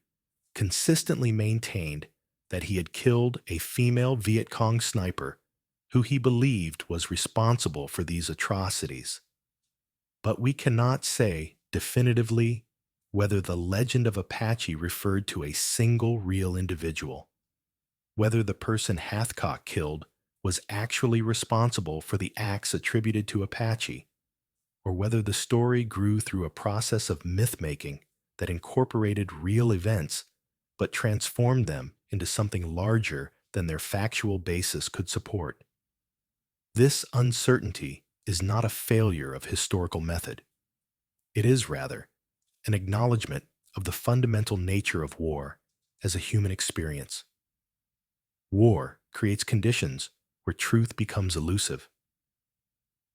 consistently maintained that he had killed a female Viet Cong sniper who he believed was responsible for these atrocities. But we cannot say definitively whether the legend of Apache referred to a single real individual, whether the person Hathcock killed was actually responsible for the acts attributed to Apache, or whether the story grew through a process of myth-making that incorporated real events but transformed them into something larger than their factual basis could support. This uncertainty is not a failure of historical method. It is, rather, an acknowledgement of the fundamental nature of war as a human experience. War creates conditions where truth becomes elusive.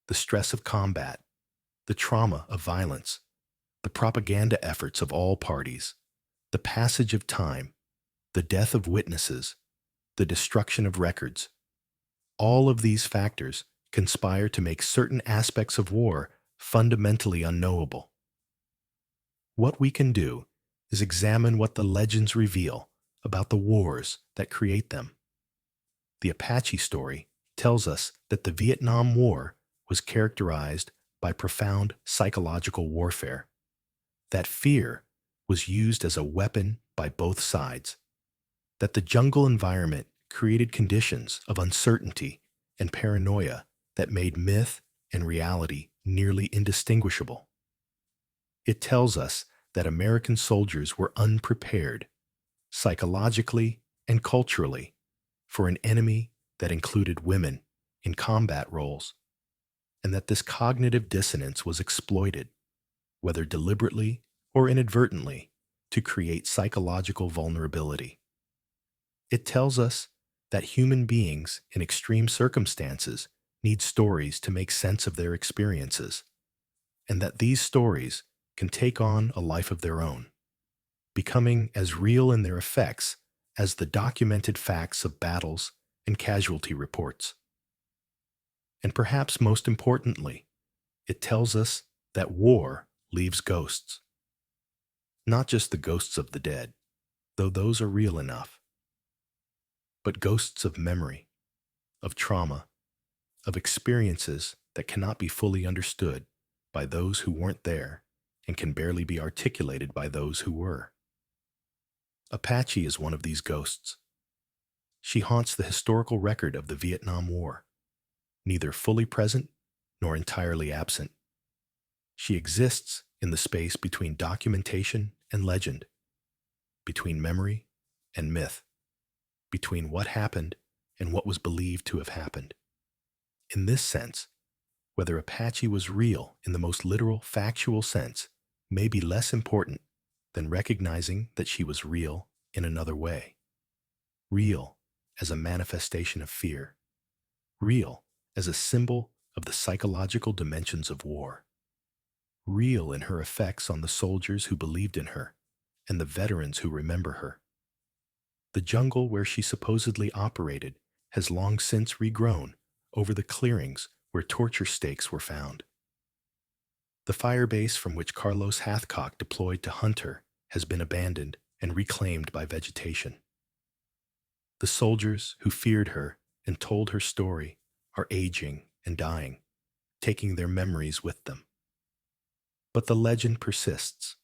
The stress of combat, the trauma of violence, the propaganda efforts of all parties, the passage of time, the death of witnesses, the destruction of records, all of these factors conspire to make certain aspects of war fundamentally unknowable. What we can do is examine what the legends reveal about the wars that create them. The Apache story tells us that the Vietnam War was characterized by profound psychological warfare, that fear was used as a weapon by both sides, that the jungle environment created conditions of uncertainty and paranoia that made myth and reality nearly indistinguishable. It tells us that American soldiers were unprepared, psychologically and culturally, for an enemy that included women in combat roles, and that this cognitive dissonance was exploited, whether deliberately or inadvertently, to create psychological vulnerability. It tells us that human beings in extreme circumstances need stories to make sense of their experiences, and that these stories can take on a life of their own, becoming as real in their effects as the documented facts of battles and casualty reports. And perhaps most importantly, it tells us that war leaves ghosts. Not just the ghosts of the dead, though those are real enough, but ghosts of memory, of trauma, of experiences that cannot be fully understood by those who weren't there and can barely be articulated by those who were. Apache is one of these ghosts. She haunts the historical record of the Vietnam War, neither fully present nor entirely absent. She exists in the space between documentation and legend, between memory and myth, between what happened and what was believed to have happened. In this sense, whether Apache was real in the most literal, factual sense may be less important than recognizing that she was real in another way. Real as a manifestation of fear. Real as a symbol of the psychological dimensions of war. Real in her effects on the soldiers who believed in her and the veterans who remember her. The jungle where she supposedly operated has long since regrown over the clearings where torture stakes were found. The firebase from which Carlos Hathcock deployed to hunt her has been abandoned and reclaimed by vegetation. The soldiers who feared her and told her story are aging and dying, taking their memories with them. But the legend persists.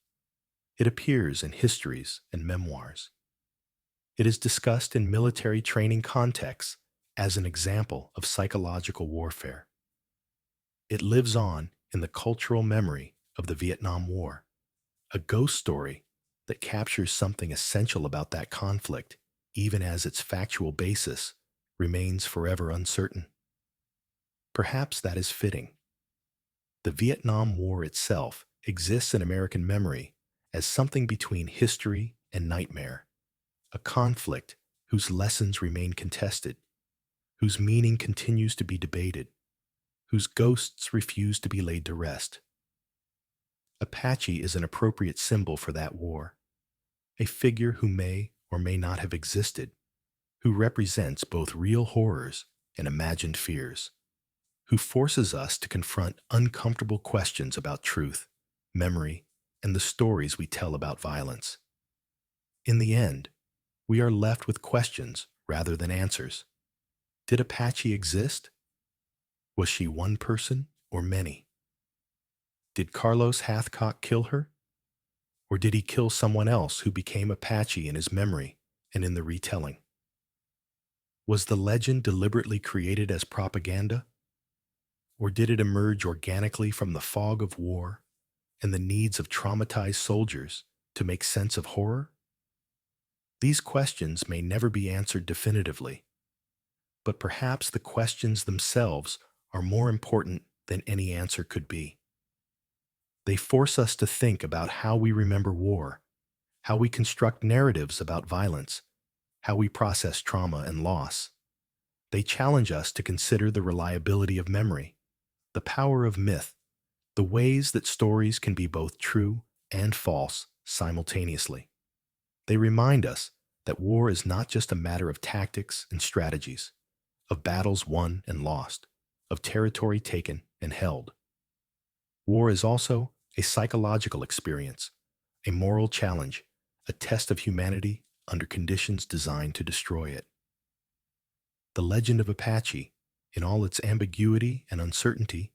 It appears in histories and memoirs. It is discussed in military training contexts as an example of psychological warfare. It lives on in the cultural memory of the Vietnam War, a ghost story that captures something essential about that conflict, even as its factual basis remains forever uncertain. Perhaps that is fitting. The Vietnam War itself exists in American memory as something between history and nightmare, a conflict whose lessons remain contested, whose meaning continues to be debated, whose ghosts refuse to be laid to rest. Apache is an appropriate symbol for that war, a figure who may or may not have existed, who represents both real horrors and imagined fears, who forces us to confront uncomfortable questions about truth, memory, and the stories we tell about violence. In the end, we are left with questions rather than answers. Did Apache exist? Was she one person or many? Did Carlos Hathcock kill her? Or did he kill someone else who became Apache in his memory and in the retelling? Was the legend deliberately created as propaganda? Or did it emerge organically from the fog of war and the needs of traumatized soldiers to make sense of horror? These questions may never be answered definitively, but perhaps the questions themselves are more important than any answer could be. They force us to think about how we remember war, how we construct narratives about violence, how we process trauma and loss. They challenge us to consider the reliability of memory, the power of myth, the ways that stories can be both true and false simultaneously. They remind us that war is not just a matter of tactics and strategies, of battles won and lost, of territory taken and held. War is also a psychological experience, a moral challenge, a test of humanity under conditions designed to destroy it. The legend of Apache, in all its ambiguity and uncertainty,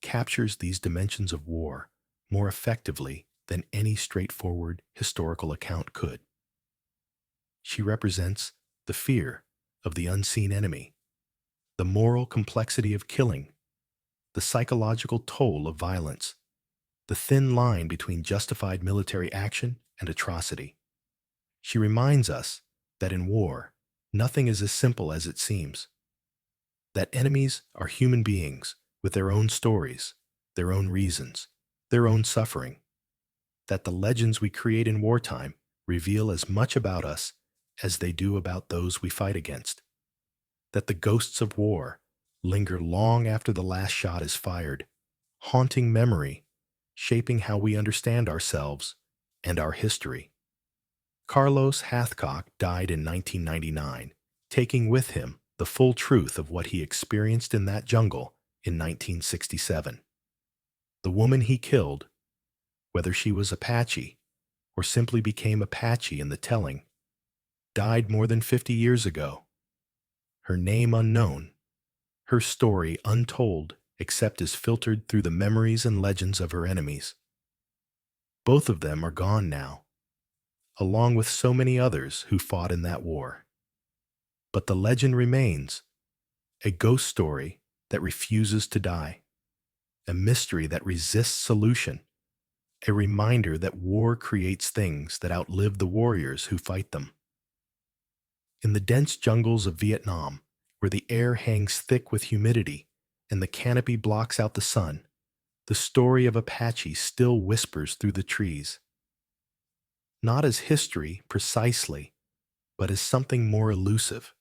captures these dimensions of war more effectively than any straightforward historical account could. She represents the fear of the unseen enemy, the moral complexity of killing, the psychological toll of violence, the thin line between justified military action and atrocity. She reminds us that in war, nothing is as simple as it seems, that enemies are human beings with their own stories, their own reasons, their own suffering, that the legends we create in wartime reveal as much about us as they do about those we fight against, that the ghosts of war linger long after the last shot is fired, haunting memory shaping how we understand ourselves and our history. Carlos Hathcock died in 1999, taking with him the full truth of what he experienced in that jungle in 1967. The woman he killed, whether she was Apache or simply became Apache in the telling, died more than 50 years ago. Her name unknown, her story untold except as filtered through the memories and legends of her enemies. Both of them are gone now, along with so many others who fought in that war. But the legend remains, a ghost story that refuses to die, a mystery that resists solution, a reminder that war creates things that outlive the warriors who fight them. In the dense jungles of Vietnam, where the air hangs thick with humidity and the canopy blocks out the sun, the story of Apache still whispers through the trees. Not as history precisely, but as something more elusive,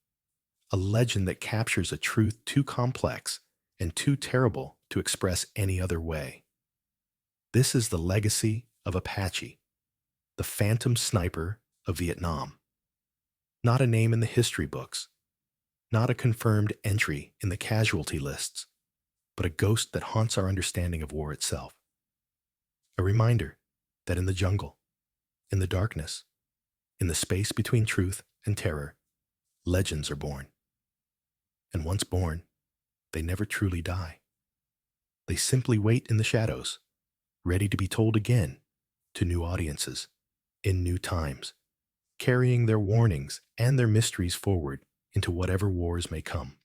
a legend that captures a truth too complex and too terrible to express any other way. This is the legacy of Apache, the phantom sniper of Vietnam. Not a name in the history books, not a confirmed entry in the casualty lists, but a ghost that haunts our understanding of war itself. A reminder that in the jungle, in the darkness, in the space between truth and terror, legends are born. And once born, they never truly die. They simply wait in the shadows, ready to be told again to new audiences, in new times, carrying their warnings and their mysteries forward into whatever wars may come.